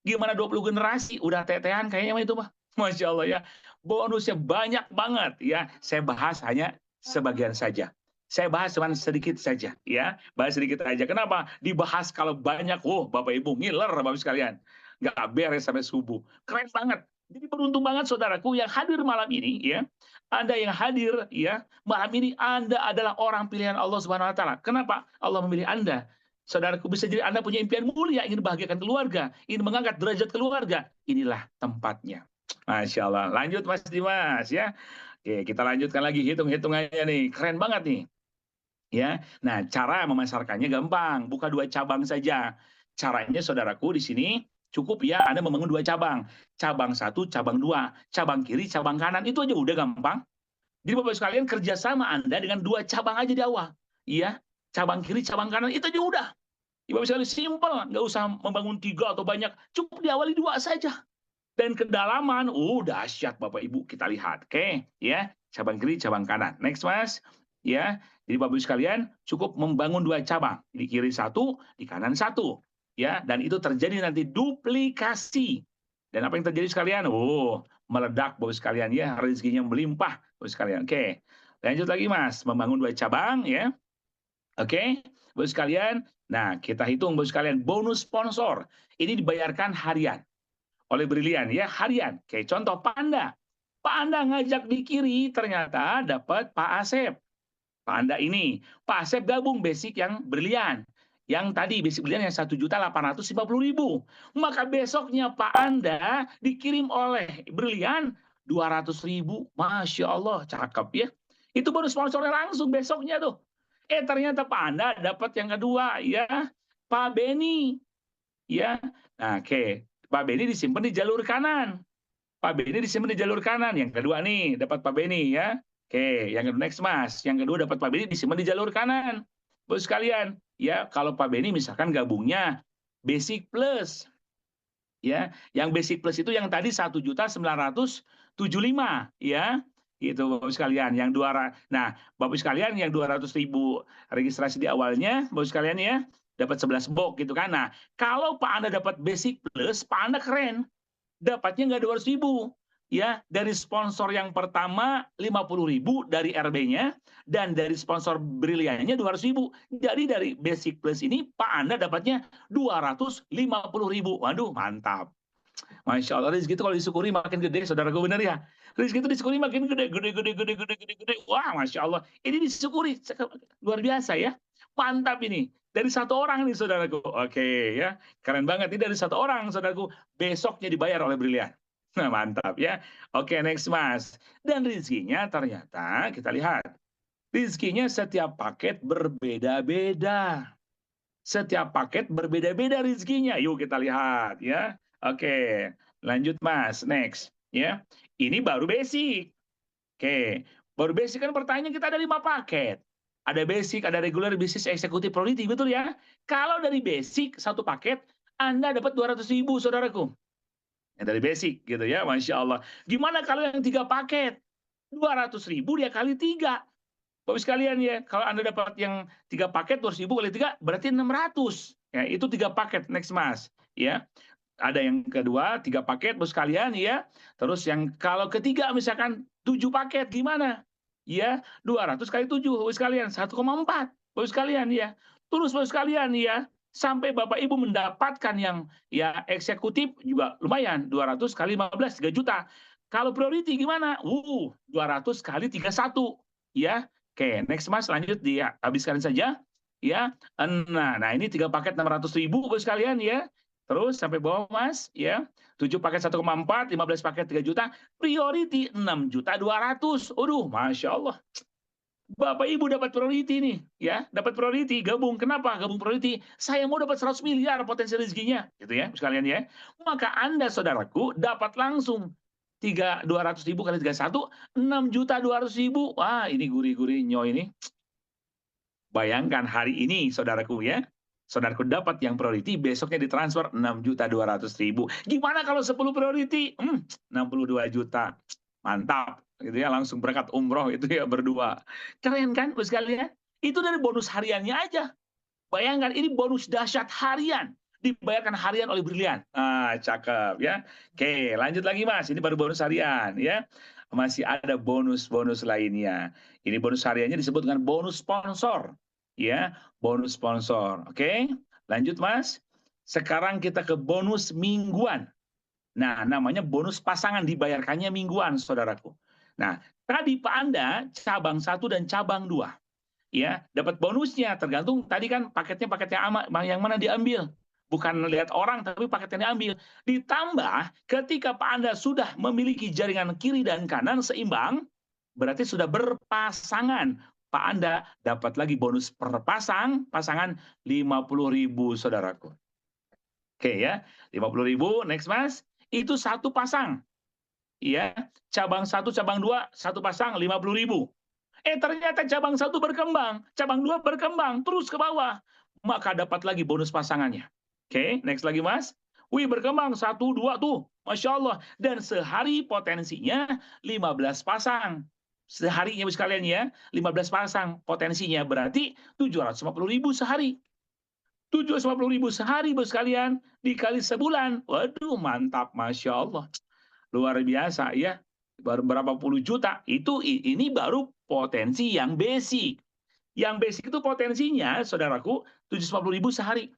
Gimana 20 generasi? Udah tetean kayaknya mah itu mah. Masya Allah ya. Bonusnya banyak banget ya. Saya bahas hanya sebagian saja. Saya bahas cuma sedikit saja ya. Bahas sedikit aja. Kenapa? Dibahas kalau banyak, Bapak Ibu ngiler Bapak Ibu sekalian. Nggak beres sampai subuh. Keren banget. Jadi beruntung banget saudaraku yang hadir malam ini ya. Anda yang hadir ya, malam ini Anda adalah orang pilihan Allah Subhanahu wa taala. Kenapa Allah memilih Anda? Saudaraku, bisa jadi Anda punya impian mulia, ingin bahagiakan keluarga, ingin mengangkat derajat keluarga. Inilah tempatnya. Masya Allah. Lanjut Mas Dimas ya. Oke, kita lanjutkan lagi hitung-hitungannya nih. Keren banget nih. Ya. Nah, cara memasarkannya gampang, buka 2 cabang saja. Caranya saudaraku di sini cukup ya Anda membangun 2 cabang. Cabang 1, cabang 2, cabang kiri, cabang kanan. Itu aja udah gampang. Jadi Bapak sekalian kerjasama Anda dengan 2 cabang aja di awal. Iya, cabang kiri, cabang kanan itu aja udah. Bapak sekalian simpel, nggak usah membangun 3 atau banyak, cukup diawali 2 saja. Dan kedalaman, dahsyat Bapak Ibu, kita lihat. Oke, ya, cabang kiri, cabang kanan. Next Mas. Ya, jadi Bapak Ibu sekalian cukup membangun 2 cabang, di kiri 1, di kanan 1. Ya, dan itu terjadi nanti duplikasi. Dan apa yang terjadi sekalian? Meledak Bapak sekalian ya, rezekinya melimpah Bapak sekalian. Oke. Lanjut lagi Mas, membangun 2 cabang ya. Oke, Bapak sekalian. Nah, kita hitung Bapak sekalian bonus sponsor. Ini dibayarkan harian oleh Brilian ya, harian. Kayak contoh Pak Anda. Pak Anda ngajak di kiri ternyata dapat Pak Asep. Pak Anda ini, Pak Asep gabung basic yang Brilian. Yang tadi basic Brilian yang 1.850.000. Maka besoknya Pak Anda dikirim oleh Brilian 200.000. Masya Allah, cakep ya. Itu bonus sponsornya langsung besoknya tuh. Ternyata Pak Anda dapat yang kedua ya, Pak Beni. Ya. Nah, oke. Pak Beni disimpan di jalur kanan. Pak Beni disimpan di jalur kanan. Yang kedua nih, dapat Pak Beni ya. Oke, yang kedua next Mas. Yang kedua dapat Pak Beni disimpan di jalur kanan. Bos sekalian, ya kalau Pak Beni misalkan gabungnya Basic Plus. Ya, yang Basic Plus itu yang tadi 1.975 ya. Gitu Bapak sekalian, yang nah, Bapak sekalian yang 200.000 registrasi di awalnya, Bapak sekalian ya, dapat 11 box gitu kan. Nah, kalau Pak Anda dapat Basic Plus, Pak Anda keren. Dapatnya nggak 200.000. Ya, dari sponsor yang pertama 50.000 dari RB-nya dan dari sponsor Briliannya 200.000. Jadi dari Basic Plus ini Pak Anda dapatnya 250.000. Waduh, mantap. Masya Allah, rezeki itu kalau disyukuri makin gede, saudaraku, benar ya. Rezeki itu disyukuri makin gede. Wah, Masya Allah. Ini disyukuri, luar biasa ya. Mantap ini. Dari 1 orang nih, saudaraku. Oke ya, keren banget. Ini dari 1 orang, saudaraku. Besoknya dibayar oleh Brilian. Nah, mantap ya. Oke, next Mas. Dan rezekinya ternyata, kita lihat. Rezekinya setiap paket berbeda-beda. Setiap paket berbeda-beda rezekinya. Yuk kita lihat ya. Oke, lanjut Mas, next ya. Ini baru basic. Oke, baru basic kan pertanyaan kita ada 5 paket. Ada basic, ada regular, bisnis, eksekutif, priority, betul ya? Kalau dari basic 1 paket, Anda dapat 200.000 saudaraku. Yang dari basic gitu ya, Masya Allah. Gimana kalau yang 3 paket? 200.000 dia kali 3. Bapak sekalian ya, kalau Anda dapat yang 3 paket, 200.000 kali 3, berarti 600. Ya, itu 3 paket, next Mas. Ya, ada yang kedua 3 paket Bapak sekalian ya. Terus yang kalau ketiga misalkan 7 paket gimana? Ya, 200 kali 7 Bapak sekalian 1,4 Bapak sekalian ya. Terus Bapak sekalian ya, sampai Bapak Ibu mendapatkan yang ya eksekutif juga lumayan 200 kali 15 3 juta. Kalau priority gimana? 200 kali 31 ya. Oke, next Mas, lanjut dihabiskan saja. ya. Nah ini 3 paket 600.000 Bos sekalian ya. Terus sampai bawah Mas, ya. 7 paket 1,4, 15 paket 3 juta, priority 6.200.000. Aduh, Masya Allah. Bapak Ibu dapat priority nih, ya, dapat priority, gabung. Kenapa gabung priority? Saya mau dapat 100 miliar potensi rezekinya, gitu ya, sekalian ya. Maka Anda, saudaraku, dapat langsung 200.000 kali 31, 6.200.000. Wah, ini gurih-gurih nyoy ini. Bayangkan hari ini, saudaraku ya, saudaraku dapat yang priority, besoknya ditransfer 6.200.000. Gimana kalau 10 priority? 62 juta. Mantap, gitu ya, langsung berangkat umroh itu ya berdua. Keren kan, Bos sekalian? Itu dari bonus hariannya aja. Bayangkan ini bonus dahsyat harian, dibayarkan harian oleh Brilian. Ah, cakep ya. Oke, lanjut lagi Mas. Ini baru bonus harian ya. Masih ada bonus-bonus lainnya. Ini bonus hariannya disebut dengan bonus sponsor. Ya, bonus sponsor. Oke, lanjut Mas. Sekarang kita ke bonus mingguan. Nah, namanya bonus pasangan, dibayarkannya mingguan, saudaraku. Nah, tadi Pak Anda cabang 1 dan cabang 2. Ya, dapat bonusnya tergantung tadi kan paketnya yang mana diambil. Bukan lihat orang tapi paketnya diambil. Ditambah ketika Pak Anda sudah memiliki jaringan kiri dan kanan seimbang, berarti sudah berpasangan. Pak Anda dapat lagi bonus per pasangan 50.000 saudaraku. Oke ya, 50.000, next Mas. Itu satu pasang. Ya, cabang 1, cabang 2, satu pasang 50.000. Ternyata cabang 1 berkembang, cabang 2 berkembang, terus ke bawah. Maka dapat lagi bonus pasangannya. Oke, next lagi Mas. Wih, berkembang 1, 2 tuh. Masya Allah. Dan sehari potensinya 15 pasang. Seharinya sekalian ya, 15 pasang potensinya. Berarti 750.000 sehari. 750.000 sehari Bos sekalian, dikali sebulan. Waduh, mantap, Masya Allah. Luar biasa ya. Baru berapa puluh juta. Ini baru potensi yang basic. Yang basic itu potensinya, saudaraku, 750.000 sehari.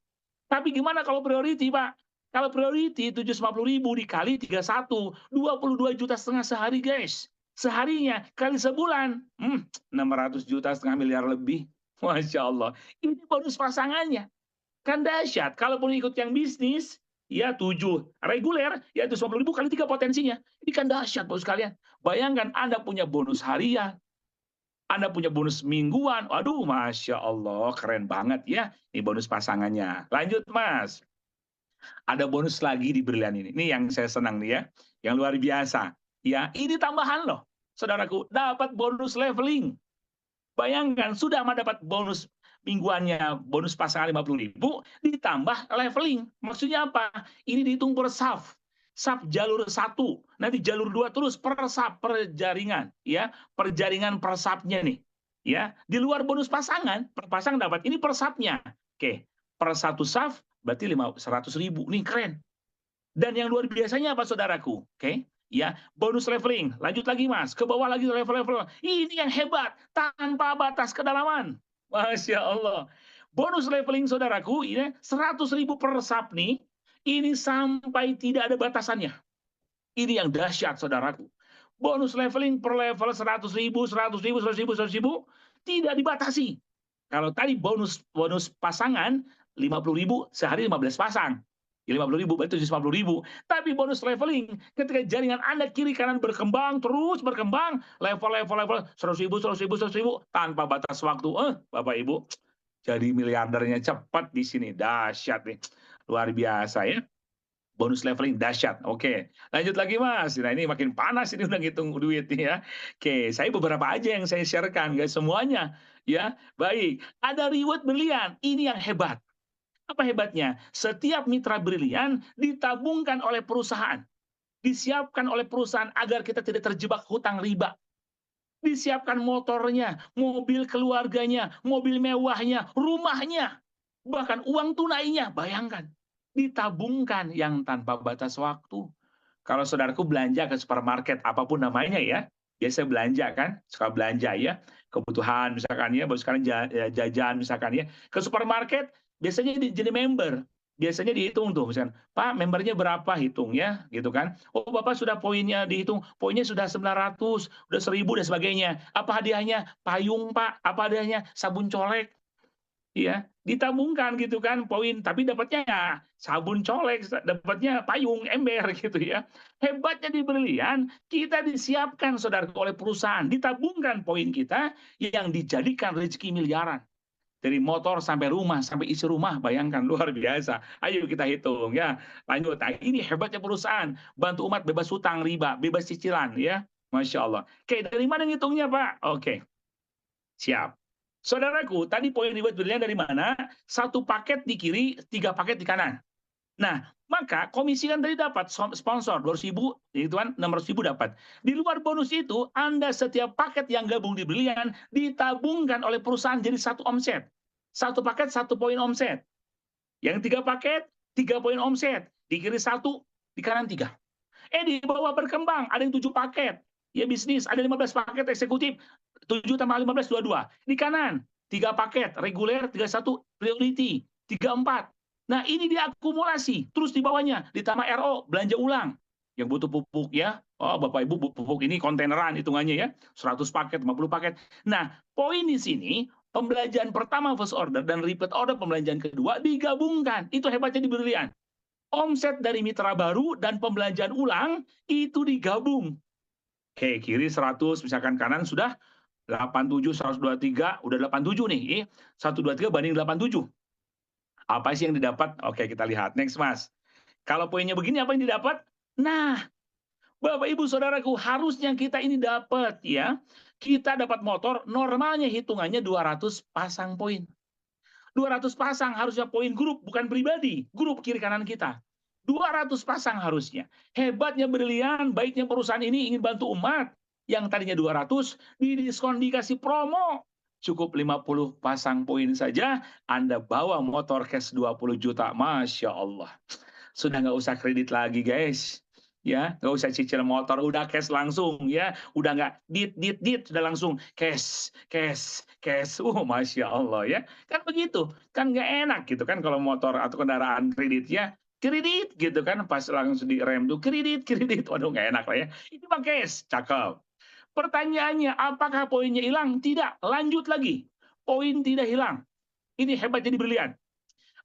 Tapi gimana kalau priority, Pak? Kalau priority 750.000 dikali 31, 22 juta setengah sehari, guys. Seharinya kali sebulan, 600 juta setengah miliar lebih. Masya Allah. Ini bonus pasangannya. Kan dahsyat. Kalaupun ikut yang bisnis, ya 7 reguler, ya 250.000 kali 3 potensinya. Ini kan dahsyat Bos sekalian. Bayangkan Anda punya bonus harian, Anda punya bonus mingguan. Waduh, Masya Allah, keren banget ya. Ini bonus pasangannya. Lanjut Mas. Ada bonus lagi di Brilian ini. Ini yang saya senang nih ya. Yang luar biasa. Ya, ini tambahan loh. Saudaraku, dapat bonus leveling. Bayangkan, sudah mendapat bonus mingguannya, bonus pasangan 50.000, ditambah leveling. Maksudnya apa? Ini dihitung per saf. Saf jalur 1, nanti jalur 2 terus per saf, per jaringan. Ya, per jaringan per safnya nih. Ya, di luar bonus pasangan, per pasang dapat ini per safnya. Oke, per satu saf berarti 100.000. Nih keren. Dan yang luar biasanya apa saudaraku? Oke. Ya, bonus leveling. Lanjut lagi Mas, ke bawah lagi level-level. Ini yang hebat, tanpa batas kedalaman. Masya Allah. Bonus leveling saudaraku, ini 100.000 per sub nih, ini sampai tidak ada batasannya. Ini yang dahsyat saudaraku. Bonus leveling per level 100.000, 100.000, 100.000, 100.000, tidak dibatasi. Kalau tadi bonus pasangan 50.000 sehari 15 pasang. 50.000 berarti 750.000. Tapi bonus leveling ketika jaringan Anda kiri kanan berkembang, terus berkembang, level 100.000, 100.000, 100.000 tanpa batas waktu. Bapak Ibu, jadi miliardernya cepat di sini. Dahsyat nih. Luar biasa ya. Bonus leveling dahsyat. Oke, lanjut lagi Mas. Nah, ini makin panas ini udah ngitung duit ya. Oke, saya beberapa aja yang saya sharekan, guys, semuanya ya. Baik, ada reward Brilian. Ini yang hebat. Apa hebatnya? Setiap mitra Brilian ditabungkan oleh perusahaan. Disiapkan oleh perusahaan agar kita tidak terjebak hutang riba. Disiapkan motornya, mobil keluarganya, mobil mewahnya, rumahnya, bahkan uang tunainya. Bayangkan, ditabungkan yang tanpa batas waktu. Kalau saudaraku belanja ke supermarket, apapun namanya ya, biasa belanja kan, suka belanja ya, kebutuhan misalkan ya, baru sekarang jajan misalkan ya, ke supermarket, biasanya jadi member, biasanya dihitung tuh, misalkan, Pak membernya berapa, hitung ya, gitu kan. Oh Bapak sudah poinnya dihitung, poinnya sudah 900, udah 1.000 dan sebagainya. Apa hadiahnya? Payung Pak, apa hadiahnya? Sabun colek. Iya, ditabungkan gitu kan poin, tapi dapatnya ya sabun colek, dapatnya payung, ember gitu ya. Hebatnya di Brilian, kita disiapkan saudara oleh perusahaan, ditabungkan poin kita yang dijadikan rezeki miliaran. Dari motor sampai rumah, sampai isi rumah, bayangkan luar biasa. Ayo kita hitung ya. Lanjut. Nah, ini hebatnya perusahaan, bantu umat bebas hutang, riba, bebas cicilan ya. Masya Allah. Oke, dari mana ngitungnya Pak? Oke, siap. Saudaraku, tadi poin reward brilian dari mana? Satu paket di kiri, tiga paket di kanan. Nah, maka komisi kan tadi dapat sponsor 200.000, itu kan 600.000 dapat. Di luar bonus itu, Anda setiap paket yang gabung di Brilian ditabungkan oleh perusahaan jadi satu omset. Satu paket satu poin omset. Yang tiga paket tiga poin omset. Di kiri satu, di kanan tiga. Di bawah berkembang, ada yang 7 paket. Ya bisnis, ada 15 paket eksekutif. 7 tambah 15, 22. Di kanan, 3 paket, reguler, 31, priority, 34. Nah ini diakumulasi, terus di bawahnya, ditambah RO, belanja ulang. Yang butuh pupuk ya, oh Bapak Ibu pupuk ini kontaineran hitungannya ya, 100 paket, 50 paket. Nah poin di sini, pembelanjaan pertama first order dan repeat order pembelanjaan kedua digabungkan. Itu hebatnya di Brilian. Omset dari mitra baru dan pembelanjaan ulang itu digabung. Oke, kiri 100, misalkan kanan sudah 87, 123, udah 87 nih. 123 banding 87. Apa sih yang didapat? Oke, kita lihat. Next, Mas. Kalau poinnya begini, apa yang didapat? Nah, Bapak Ibu Saudaraku, harusnya kita ini dapat ya. Kita dapat motor, normalnya hitungannya 200 pasang poin. 200 pasang harusnya poin grup, bukan pribadi. Grup kiri kanan kita. 200 pasang harusnya. Hebatnya Brilian, baiknya perusahaan ini ingin bantu umat. Yang tadinya 200, didiskon, dikasih promo. Cukup 50 pasang poin saja, Anda bawa motor cash 20 juta. Masya Allah. Sudah nggak usah kredit lagi, guys. Ya, nggak usah cicil motor, udah cash langsung ya, udah nggak dit, sudah langsung cash, cash, cash. Masya Allah ya, kan begitu, kan nggak enak gitu kan kalau motor atau kendaraan kredit ya, kredit gitu kan, pas langsung direm tuh kredit, kredit, waduh nggak enak lah ya. Ini mah cash, cakep. Pertanyaannya, apakah poinnya hilang? Tidak, lanjut lagi. Poin tidak hilang. Ini hebat jadi Brilian.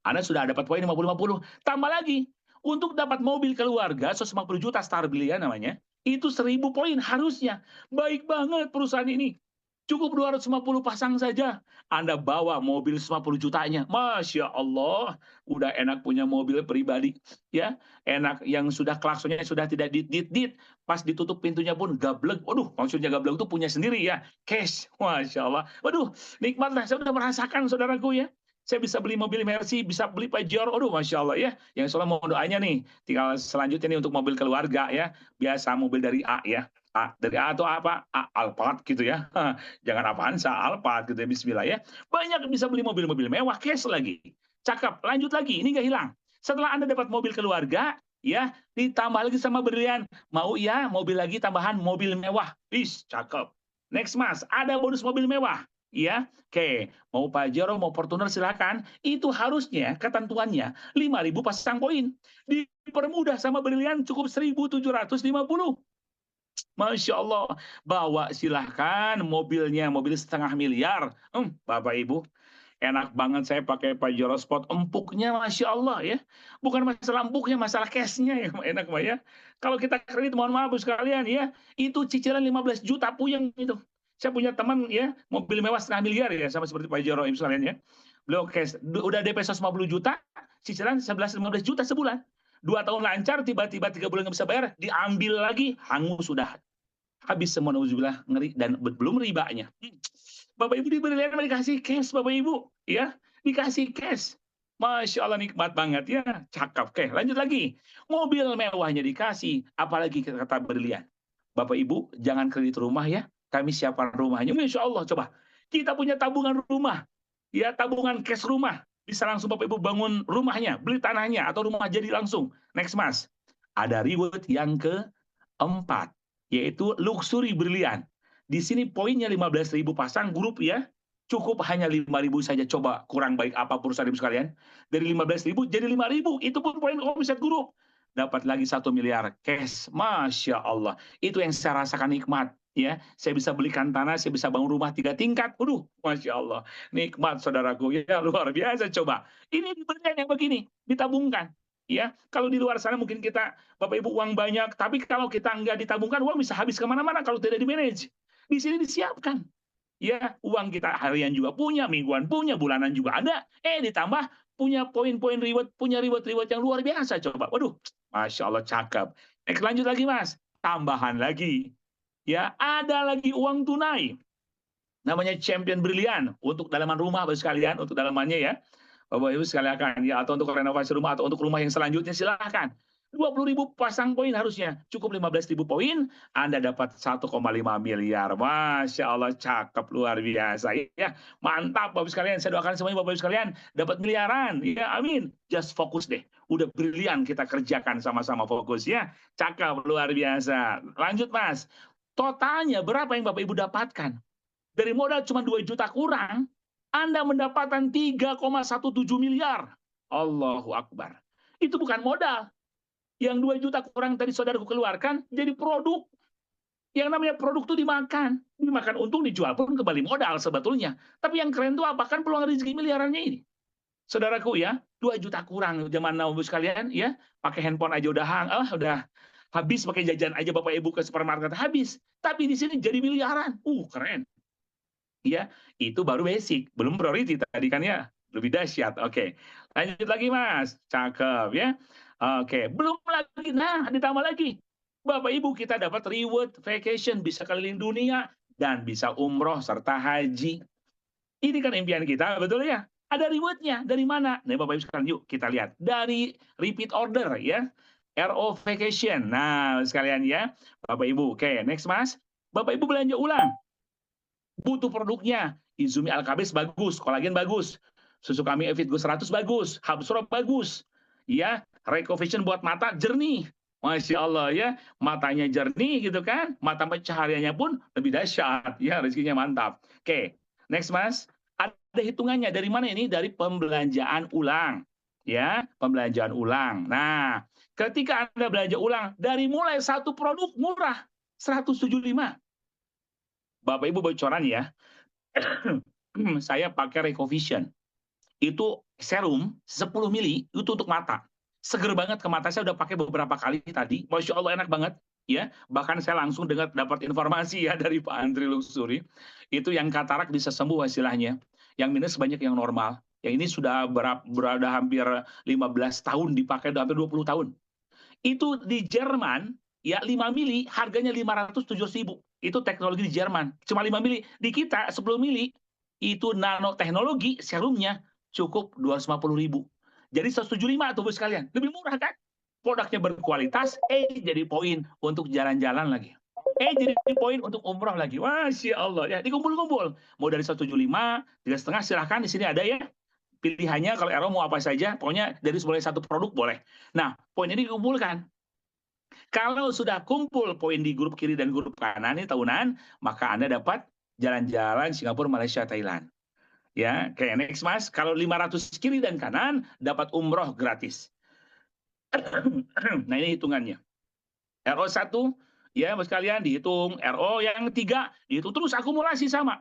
Anda sudah dapat poin 50-50, tambah lagi. Untuk dapat mobil keluarga 150 juta Star Brilian namanya, itu 1.000 poin harusnya. Baik banget perusahaan ini. Cukup 250 pasang saja. Anda bawa mobil 50 jutanya. Masya Allah, udah enak punya mobil pribadi. Ya, enak yang sudah klaksonnya sudah tidak dit. Pas ditutup pintunya pun gablek. Waduh, maksudnya gablek itu punya sendiri ya. Cash, Masya Allah. Waduh, nikmat lah. Saya udah merasakan saudaraku ya. Saya bisa beli mobil Mercy, bisa beli Pajero, aduh Masya Allah ya. Yang soalnya mau doanya nih, tinggal selanjutnya nih untuk mobil keluarga ya. Biasa mobil dari A ya. Dari A atau apa? Alphard gitu ya. Jangan Avanza, Alphard gitu ya, bismillah ya. Banyak bisa beli mobil-mobil mewah, cash lagi. Cakep, lanjut lagi, ini nggak hilang. Setelah Anda dapat mobil keluarga, ya ditambah lagi sama Brilian. Mau ya, mobil lagi tambahan mobil mewah. Cakep. Next Mas, ada bonus mobil mewah. Ya, oke, mau Pajero mau Fortuner silakan. Itu harusnya ketentuannya 5.000 pasang poin. Dipermudah sama Brilian cukup 1.750. Masya Allah, bawa silahkan mobilnya, mobil 500.000.000. Bapak Ibu, enak banget saya pakai Pajero Sport. Empuknya Masya Allah ya. Bukan masalah empuknya, masalah cashnya yang enak Pak ya. Kalau kita kredit, mohon maaf sekalian ya, itu cicilan 15 juta puyeng itu. Saya punya teman ya, mobil mewah 500.000.000 ya, sama seperti Pajero ini sekalian ya. Beliau cash, udah DP 150 juta, cicilan 11-15 juta sebulan. 2 tahun lancar, tiba-tiba 3 bulan nggak bisa bayar, diambil lagi, hangus sudah. Habis semua, nauzubillah, ngeri, dan belum ribanya. Bapak Ibu di Brilian dikasih cash, Bapak Ibu. Ya, dikasih cash. Masya Allah, nikmat banget ya. Cakep. Oke, lanjut lagi. Mobil mewahnya dikasih, apalagi kata Brilian. Bapak Ibu, jangan kredit rumah ya. Kami siapkan rumahnya. Masya Allah, coba. Kita punya tabungan rumah. Ya, tabungan cash rumah. Bisa langsung Bapak Ibu bangun rumahnya, beli tanahnya, atau rumah jadi langsung. Next, Mas. Ada reward yang keempat, yaitu luxury Brilian. Di sini poinnya 15.000 pasang grup ya. Cukup hanya 5.000 saja. Coba kurang baik apa perusahaan ibu sekalian. Dari 15.000 jadi 5.000. Itu pun poin omset grup. Dapat lagi 1 miliar cash. Masya Allah. Itu yang saya rasakan nikmat. ya, saya bisa belikan tanah, saya bisa bangun rumah 3 tingkat. Waduh, Masya Allah, nikmat saudaraku, ya luar biasa coba. Ini diberikan yang begini, ditabungkan. Ya, kalau di luar sana mungkin kita, Bapak Ibu uang banyak, tapi kalau kita nggak ditabungkan, uang bisa habis kemana-mana kalau tidak di-manage. Di sini disiapkan. Ya, uang kita harian juga punya, mingguan punya, bulanan juga ada. Ditambah punya poin-poin reward, punya reward-reward yang luar biasa coba. Waduh, Masya Allah cakep. Lanjut lagi Mas, tambahan lagi. Ya, ada lagi uang tunai. Namanya champion brilian untuk dalaman rumah Bapak sekalian, untuk dalamannya ya. Bapak Ibu sekalian ya, atau untuk renovasi rumah atau untuk rumah yang selanjutnya silahkan. 20.000 pasang poin harusnya, cukup 15.000 poin, Anda dapat 1,5 miliar. Masya Allah, cakep luar biasa ya. Mantap Bapak sekalian, saya doakan semuanya Bapak Ibu sekalian dapat miliaran. Ya, amin. Just fokus deh. Udah brilian kita kerjakan sama-sama fokus ya. Cakep luar biasa. Lanjut Mas. Totalnya berapa yang Bapak Ibu dapatkan? Dari modal cuma 2 juta kurang, Anda mendapatkan 3,17 miliar. Allahu Akbar. Itu bukan modal. Yang 2 juta kurang tadi saudaraku keluarkan jadi produk. Yang namanya produk itu dimakan. Dimakan untung, dijual pun kembali modal sebetulnya. Tapi yang keren itu apa? Kan peluang rezeki miliarannya ini. Saudaraku ya, 2 juta kurang zaman now sekalian ya, pakai handphone aja udah habis, pakai jajan aja Bapak Ibu ke supermarket habis. Tapi di sini jadi miliaran. Keren. Ya, itu baru basic, belum priority tadi kan ya, lebih dahsyat. Oke, lanjut lagi Mas, cakep ya. Oke, belum lagi, nah ditambah lagi. Bapak Ibu kita dapat reward vacation, bisa keliling dunia, dan bisa umroh serta haji. Ini kan impian kita, betul ya? Ada rewardnya, dari mana? Nah Bapak Ibu sekalian yuk kita lihat. Dari repeat order ya, RO Vacation. Nah sekalian ya, Bapak Ibu. Oke, next Mas. Bapak Ibu belanja ulang. Butuh produknya. Izumi Alkabis bagus, kolagen bagus. Susu kami Evitgo 100 bagus, Habsrop bagus. Ya, Recovision buat mata jernih. Masya Allah ya, matanya jernih gitu kan, mata pencahariannya pun lebih dahsyat. Ya, rezekinya mantap. Oke, next Mas. Ada hitungannya dari mana ini? Dari pembelanjaan ulang. Ya, pembelanjaan ulang. Nah, ketika Anda belanja ulang, dari mulai satu produk murah, 175. Bapak Ibu bocoran ya, saya pakai Recovision. Itu serum 10 mili, itu untuk mata. Seger banget ke mata, saya udah pakai beberapa kali tadi. Masya Allah enak banget. Ya, bahkan saya langsung dapat informasi ya dari Pak Andri Luxury. Itu yang katarak bisa sembuh hasilnya. Yang minus banyak yang normal. Yang ini sudah berada hampir 15 tahun dipakai, udah hampir 20 tahun. Itu di Jerman, ya 5 mili harganya 507.000. Itu teknologi di Jerman. Cuma 5 mili. Di kita 10 mili, itu nanoteknologi serumnya cukup 250.000. Jadi 175 tuh Bu sekalian. Lebih murah kan? Produknya berkualitas, jadi poin untuk jalan-jalan lagi. Jadi poin untuk umroh lagi. Masya Allah ya, dikumpul-kumpul. Mau dari 175, 3,5 silahkan di sini ada ya. Pilihannya kalau RO mau apa saja, pokoknya dari mulai satu produk boleh. Nah, poin ini dikumpulkan. Kalau sudah kumpul poin di grup kiri dan grup kanan ini tahunan, maka Anda dapat jalan-jalan Singapura, Malaysia, Thailand. Ya, kayak next Mas, kalau 500 kiri dan kanan dapat umroh gratis. Nah, ini hitungannya. RO1 ya Mas kalian dihitung, RO yang 3 dihitung terus akumulasi sama.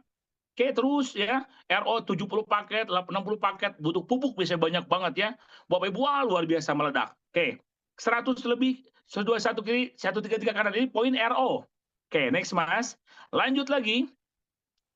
Oke, terus ya, RO 70 paket, 60 paket, butuh pupuk bisa banyak banget ya. Bapak Ibu, luar biasa meledak. Oke, 100 lebih, 121 kiri, 133 kanan, ini poin RO. Oke, next Mas. Lanjut lagi.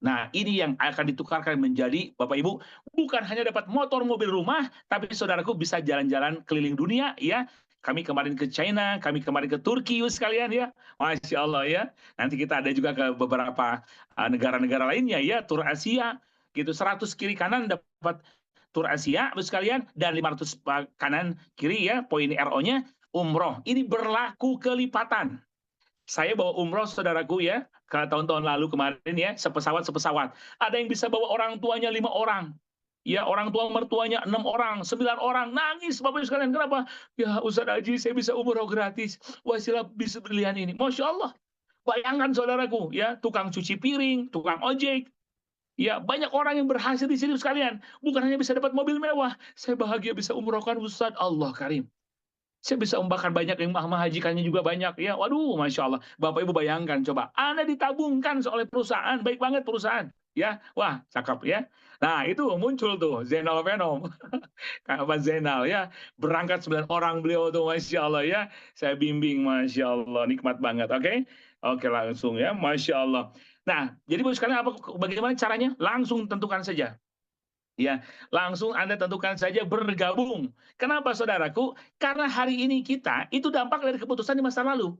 Nah, ini yang akan ditukarkan menjadi, Bapak Ibu, bukan hanya dapat motor, mobil, rumah, tapi saudaraku bisa jalan-jalan keliling dunia ya. Kami kemarin ke China, kami kemarin ke Turki sekalian ya. Masya Allah ya. Nanti kita ada juga ke beberapa negara-negara lainnya ya, tur Asia gitu. 100 kiri kanan dapat tur Asia sekalian, dan 500 kanan kiri ya, poin RO-nya umroh. Ini berlaku kelipatan. Saya bawa umroh saudaraku ya, ke tahun-tahun lalu kemarin ya, sepesawat. Ada yang bisa bawa orang tuanya 5 orang. Ya, orang tua mertuanya 6 orang, 9 orang, nangis Bapak Ibu sekalian. Kenapa? Ya Ustaz Haji, saya bisa umroh gratis. Wasilah bisa berlian ini. Masya Allah. Bayangkan saudaraku, ya, tukang cuci piring, tukang ojek. Ya, banyak orang yang berhasil di sini sekalian. Bukan hanya bisa dapat mobil mewah. Saya bahagia bisa umrohkan Ustaz. Allah Karim. Saya bisa membakar banyak yang mahajikannya juga banyak ya. Waduh, Masya Allah. Bapak Ibu bayangkan coba, Anda ditabungkan oleh perusahaan, baik banget perusahaan. Ya, wah cakep ya. Nah itu muncul tuh Zainal Venom, Kak Pak Zainal ya. Berangkat 9 orang beliau tuh Masya Allah ya. Saya bimbing Masya Allah, nikmat banget. Oke, oke langsung ya, Masya Allah. Nah, jadi sekarang bagaimana caranya? Langsung tentukan saja. Ya, langsung Anda tentukan saja bergabung. Kenapa saudaraku? Karena hari ini kita itu dampak dari keputusan di masa lalu.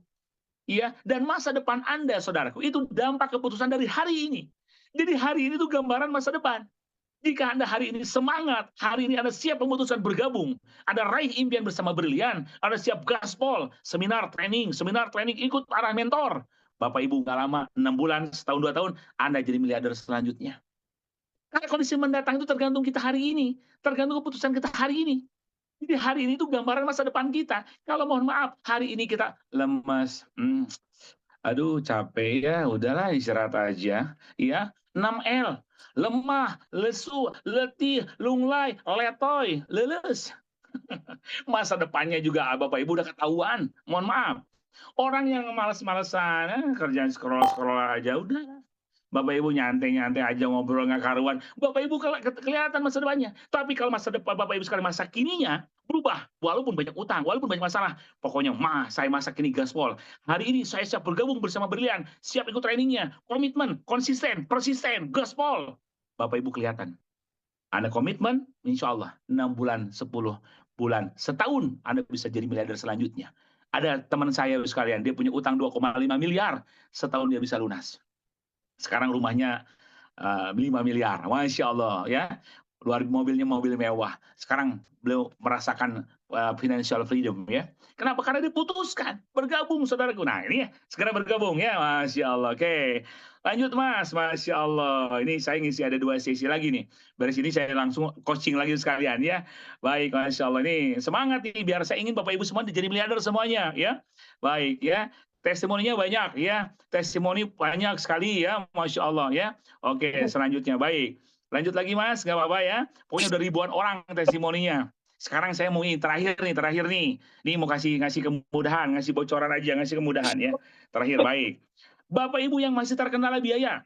Ya, dan masa depan Anda saudaraku itu dampak keputusan dari hari ini. Jadi hari ini itu gambaran masa depan. Jika Anda hari ini semangat, hari ini Anda siap memutuskan bergabung, Anda raih impian bersama Brilian, Anda siap gaspol, seminar training, ikut para mentor. Bapak Ibu nggak lama, 6 bulan, setahun, 2 tahun, Anda jadi miliarder selanjutnya. Karena kondisi mendatang itu tergantung kita hari ini, tergantung keputusan kita hari ini. Jadi hari ini itu gambaran masa depan kita. Kalau mohon maaf, hari ini kita lemas, aduh capek ya, udahlah istirahat aja. Ya, 6L, lemah, lesu, letih, lunglai, letoy, leles. Masa depannya juga Bapak Ibu udah ketahuan. Mohon maaf. Orang yang malas-malesan, kerjaan scroll-scroll aja udah. Bapak Ibu nyantai-nyantai aja ngobrol nggak karuan. Bapak Ibu kelihatan masa depannya. Tapi kalau masa depan Bapak Ibu sekali masa kininya berubah, walaupun banyak utang, walaupun banyak masalah, pokoknya saya masa kini gaspol. Hari ini saya siap bergabung bersama Brilian, siap ikut trainingnya, komitmen, konsisten, persisten, gaspol. Bapak Ibu kelihatan. Anda komitmen, insya Allah 6 bulan, 10 bulan, setahun Anda bisa jadi miliarder selanjutnya. Ada teman saya sekalian, dia punya utang 2,5 miliar, setahun dia bisa lunas. Sekarang rumahnya 5 miliar, Masya Allah ya. Mobilnya mobil mewah. Sekarang beliau merasakan financial freedom ya. Kenapa? Karena diputuskan bergabung saudaraku. Nah ini ya, segera bergabung ya, Masya Allah. Oke, lanjut Mas, Masya Allah. Ini saya ngisi ada 2 sesi lagi nih. Dari sini saya langsung coaching lagi sekalian ya. Baik, Masya Allah nih semangat nih. Biar saya ingin Bapak Ibu semua jadi miliarder semuanya ya. Baik ya. Testimoninya banyak ya, testimoni banyak sekali ya, Masya Allah ya. Oke, selanjutnya baik. Lanjut lagi Mas, nggak apa-apa ya. Pokoknya udah ribuan orang testimoninya. Sekarang saya mau terakhir nih. Nih mau ngasih kemudahan, ngasih bocoran aja, ngasih kemudahan ya. Terakhir baik. Bapak Ibu yang masih terkendala biaya.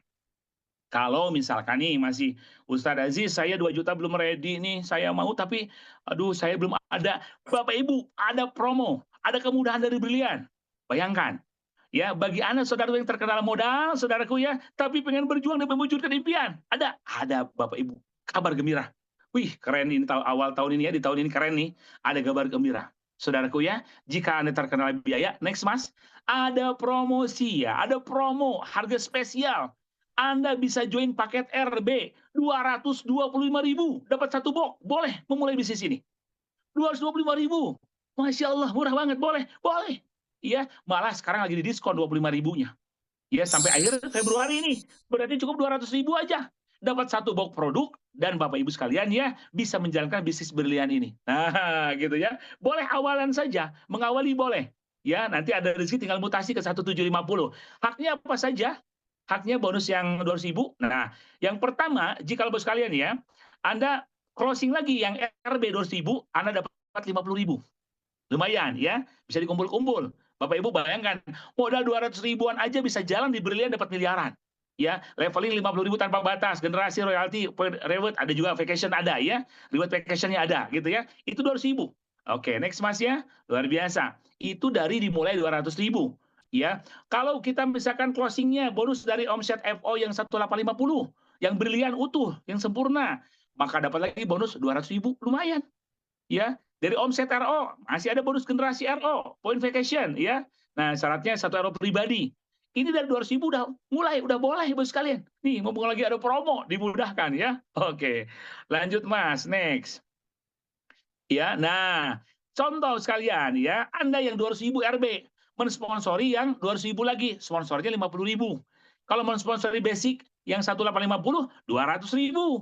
Kalau misalkan nih masih Ustadz Aziz, saya 2 juta belum ready nih, saya mau tapi aduh saya belum ada. Bapak Ibu, ada promo, ada kemudahan dari Brilian. Bayangkan, ya bagi Anda saudara yang terkenal modal, saudaraku ya, tapi pengen berjuang dan mewujudkan impian. Ada Bapak Ibu, kabar gembira. Wih, keren ini awal tahun ini ya, di tahun ini keren nih, ada kabar gembira. Saudaraku ya, jika Anda terkenal biaya, next Mas, ada promosi ya, ada promo harga spesial. Anda bisa join paket RB 225.000, dapat 1 box, boleh memulai bisnis ini. 225.000, Masya Allah, murah banget, boleh. Iya, malah sekarang lagi di diskon 25.000-nya. Ya, sampai akhir Februari ini. Berarti cukup 200.000 aja. Dapat 1 box produk, dan Bapak Ibu sekalian ya, bisa menjalankan bisnis Brilian ini. Nah, gitu ya. Boleh awalan saja, mengawali boleh. Ya, nanti ada rezeki tinggal mutasi ke 1750. Haknya apa saja? Haknya bonus yang 200.000. Nah, yang pertama, jika Bapak sekalian ya, Anda closing lagi yang RB 200.000, Anda dapat 50.000. Lumayan ya, bisa dikumpul-kumpul. Bapak Ibu bayangkan, modal 200 ribuan aja bisa jalan di Brilian dapat miliaran. Ya, leveling 50.000 tanpa batas, generasi royalti, reward ada juga, vacation ada ya, reward vacationnya ada gitu ya. Itu 200.000. Oke, next Mas ya, luar biasa. Itu dari dimulai 200.000 ya. Kalau kita misalkan closingnya bonus dari omset FO yang 1850, yang Brilian utuh, yang sempurna, maka dapat lagi bonus 200.000, lumayan. Ya, dari omset RO masih ada bonus generasi RO, point vacation ya. Nah, syaratnya 1 RO pribadi. Ini dari 200.000 udah boleh Ibu sekalian. Nih, mumpung lagi ada promo, dimudahkan ya. Oke. Lanjut Mas, next. Ya, nah, contoh sekalian ya, Anda yang 200.000 RB mensponsori yang 200.000 lagi, sponsornya 50.000. Kalau mensponsori basic yang 1850, 200.000.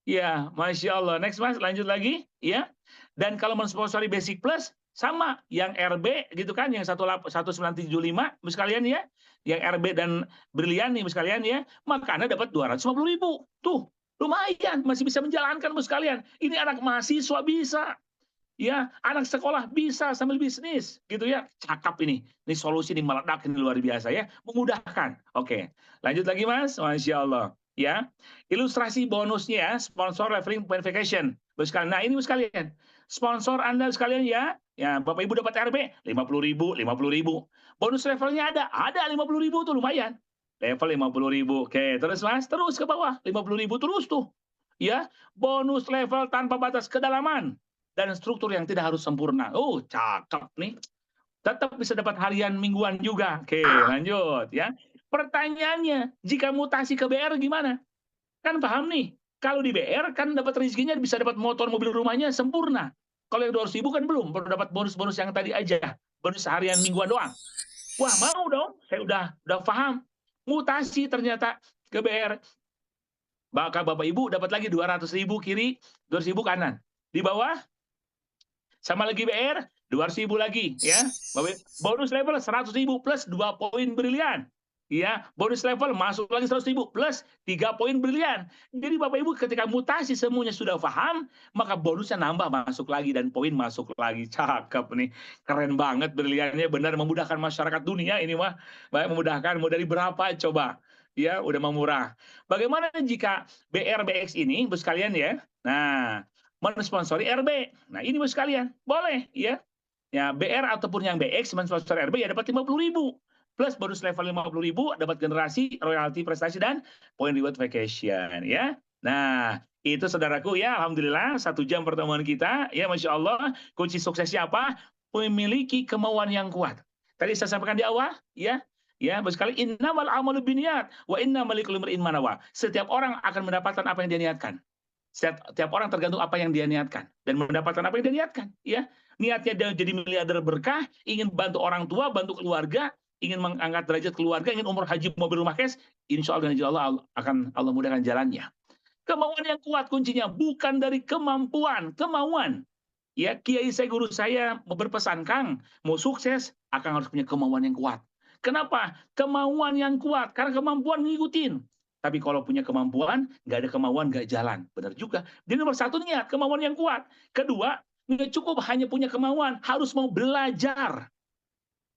Ya, Masya Allah. Next Mas, lanjut lagi ya. Dan kalau mensponsori basic plus sama yang RB gitu kan, yang 1975 sekalian ya, yang RB dan Brilian nih sekalian ya, maka Anda dapat 250.000. Tuh, lumayan, masih bisa menjalankan sekalian. Ini anak mahasiswa bisa. ya, anak sekolah bisa sambil bisnis, gitu ya. Cakep ini. Ini solusi ini meledak ini luar biasa ya, memudahkan. Oke, lanjut lagi Mas, Masya Allah. Ya, ilustrasi bonusnya ya, sponsor leveling point vacation. Nah ini sekalian, sponsor Anda sekalian ya Bapak Ibu dapat RB 50.000, 50.000. Bonus levelnya ada 50.000 tuh lumayan. Level 50.000. Oke, terus Mas, terus ke bawah 50.000 terus tuh. Ya, bonus level tanpa batas kedalaman dan struktur yang tidak harus sempurna. Oh, cakep nih. Tetap bisa dapat harian mingguan juga. Oke, lanjut ya. Pertanyaannya, jika mutasi ke BR gimana? Kan paham nih, kalau di BR kan dapat rezekinya bisa dapat motor, mobil, rumahnya sempurna. Kalau yang 200.000 kan belum, baru dapat bonus-bonus yang tadi aja. Bonus harian mingguan doang. Wah, mau dong. Saya udah paham. Mutasi ternyata ke BR. Maka Bapak Ibu dapat lagi 200.000 kiri, 200.000 kanan. Di bawah sama lagi BR 200.000 lagi ya. Bonus level 100.000 plus 2 poin brilian. Ya, bonus level masuk lagi 100.000 plus 3 poin brilian. Jadi Bapak Ibu ketika mutasi semuanya sudah paham, maka bonusnya nambah masuk lagi dan poin masuk lagi. Cakep nih. Keren banget briliannya, benar memudahkan masyarakat dunia ini mah. Baik memudahkan, mau dari berapa coba? Ya, udah murah. Bagaimana jika BRBX ini, Bos sekalian ya. Nah, mensponsori RB. Nah, ini Bos sekalian, boleh ya. Ya, BR ataupun yang BX mensponsori RB ya dapat 50.000. Plus bonus level 50.000 dapat generasi, royalti, prestasi dan poin reward vacation ya. Nah, itu saudaraku ya, alhamdulillah 1 jam pertemuan kita ya, Masya Allah. Kunci suksesnya apa? Memiliki kemauan yang kuat. Tadi saya sampaikan di awal ya. Ya, sekali innamal amalu binniyat wa innamal likulli imrin ma nawa. Setiap orang akan mendapatkan apa yang dia niatkan. Setiap orang tergantung apa yang dia niatkan dan mendapatkan apa yang dia niatkan ya. Niatnya dia jadi miliarder berkah, ingin bantu orang tua, bantu keluarga, ingin mengangkat derajat keluarga, ingin umur haji, mobil, rumah, cash, insya Allah akan Allah mudahkan jalannya. Kemauan yang kuat kuncinya bukan dari kemampuan, kemauan. Ya, kiai saya, guru saya berpesan, Kang, mau sukses akan harus punya kemauan yang kuat. Kenapa? Kemauan yang kuat, karena kemampuan ngikutin. Tapi kalau punya kemampuan, nggak ada kemauan, nggak jalan. Benar juga. Jadi nomor 1 niat, kemauan yang kuat. Kedua, nggak cukup hanya punya kemauan, harus mau belajar.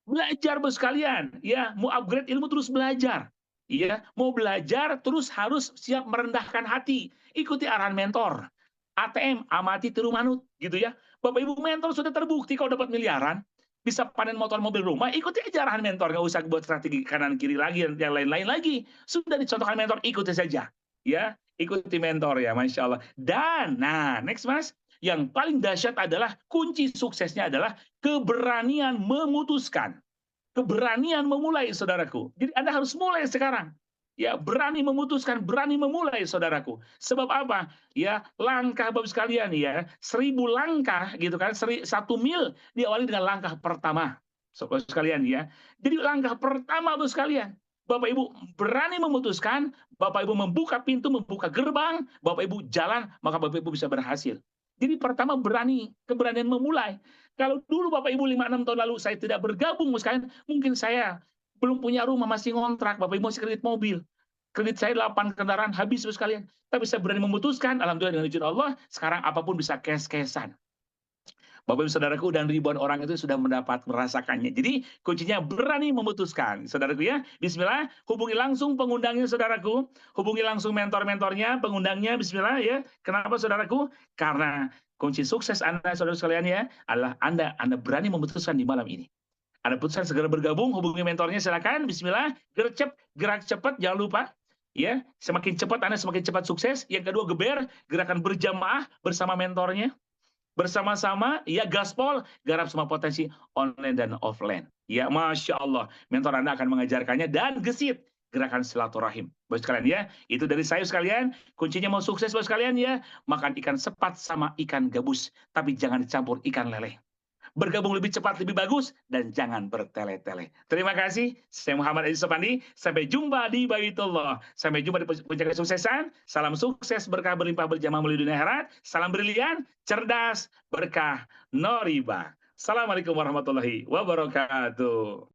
Belajar Bos sekalian, ya, mau upgrade ilmu terus belajar. Iya, mau belajar terus harus siap merendahkan hati. Ikuti arahan mentor. ATM, amati tiru manut, gitu ya. Bapak Ibu mentor sudah terbukti kalau dapat miliaran, bisa panen motor, mobil, rumah, ikuti aja arahan mentor, nggak usah buat strategi kanan kiri lagi dan yang lain-lain lagi. Sudah dicontohkan mentor, ikuti saja. Ya, ikuti mentor ya, Masya Allah. Dan, nah, next Mas, yang paling dahsyat adalah kunci suksesnya adalah keberanian memutuskan. Keberanian memulai, saudaraku. Jadi Anda harus mulai sekarang. Ya, berani memutuskan, berani memulai, saudaraku. Sebab apa? Ya, langkah Bapak sekalian ya, 1000 langkah gitu kan, 1 mil diawali dengan langkah pertama. Bapak sekalian ya. Jadi langkah pertama Bapak sekalian, Bapak Ibu berani memutuskan, Bapak Ibu membuka pintu, membuka gerbang, Bapak Ibu jalan, maka Bapak Ibu bisa berhasil. Jadi pertama berani, keberanian memulai. Kalau dulu Bapak Ibu 5-6 tahun lalu saya tidak bergabung sekalian, mungkin saya belum punya rumah, masih ngontrak, Bapak Ibu masih kredit mobil. Kredit saya 8 kendaraan habis sekalian. Tapi saya berani memutuskan, alhamdulillah dengan izin Allah, sekarang apapun bisa cash-cashan. Bapak Ibu saudaraku dan ribuan orang itu sudah merasakannya. Jadi kuncinya berani memutuskan. Saudaraku ya, bismillah, hubungi langsung pengundangnya saudaraku, hubungi langsung mentor-mentornya, pengundangnya, bismillah ya. Kenapa saudaraku? Karena kunci sukses Anda saudara sekalian ya adalah Anda berani memutuskan di malam ini. Anda putuskan segera bergabung, hubungi mentornya silakan, bismillah, gerak cepat, jangan lupa. Ya, semakin cepat Anda semakin cepat sukses. Yang kedua, geber, gerakan berjamaah bersama mentornya. Bersama-sama, ya gaspol, garap semua potensi online dan offline. Ya, Masya Allah, mentor Anda akan mengajarkannya dan gesit gerakan silaturahim. Bos sekalian ya, itu dari saya sekalian. Kuncinya mau sukses bos sekalian ya, makan ikan sepat sama ikan gabus, tapi jangan dicampur ikan lele. Bergabung lebih cepat, lebih bagus, dan jangan bertele-tele. Terima kasih, saya Muhammad Aziz Sopandi. Sampai jumpa di Baitullah. Sampai jumpa di puncak kesuksesan. Salam sukses, berkah berlimpah berjamaah melalui dunia akhirat. Salam brilian, cerdas, berkah, no riba. Assalamualaikum warahmatullahi wabarakatuh.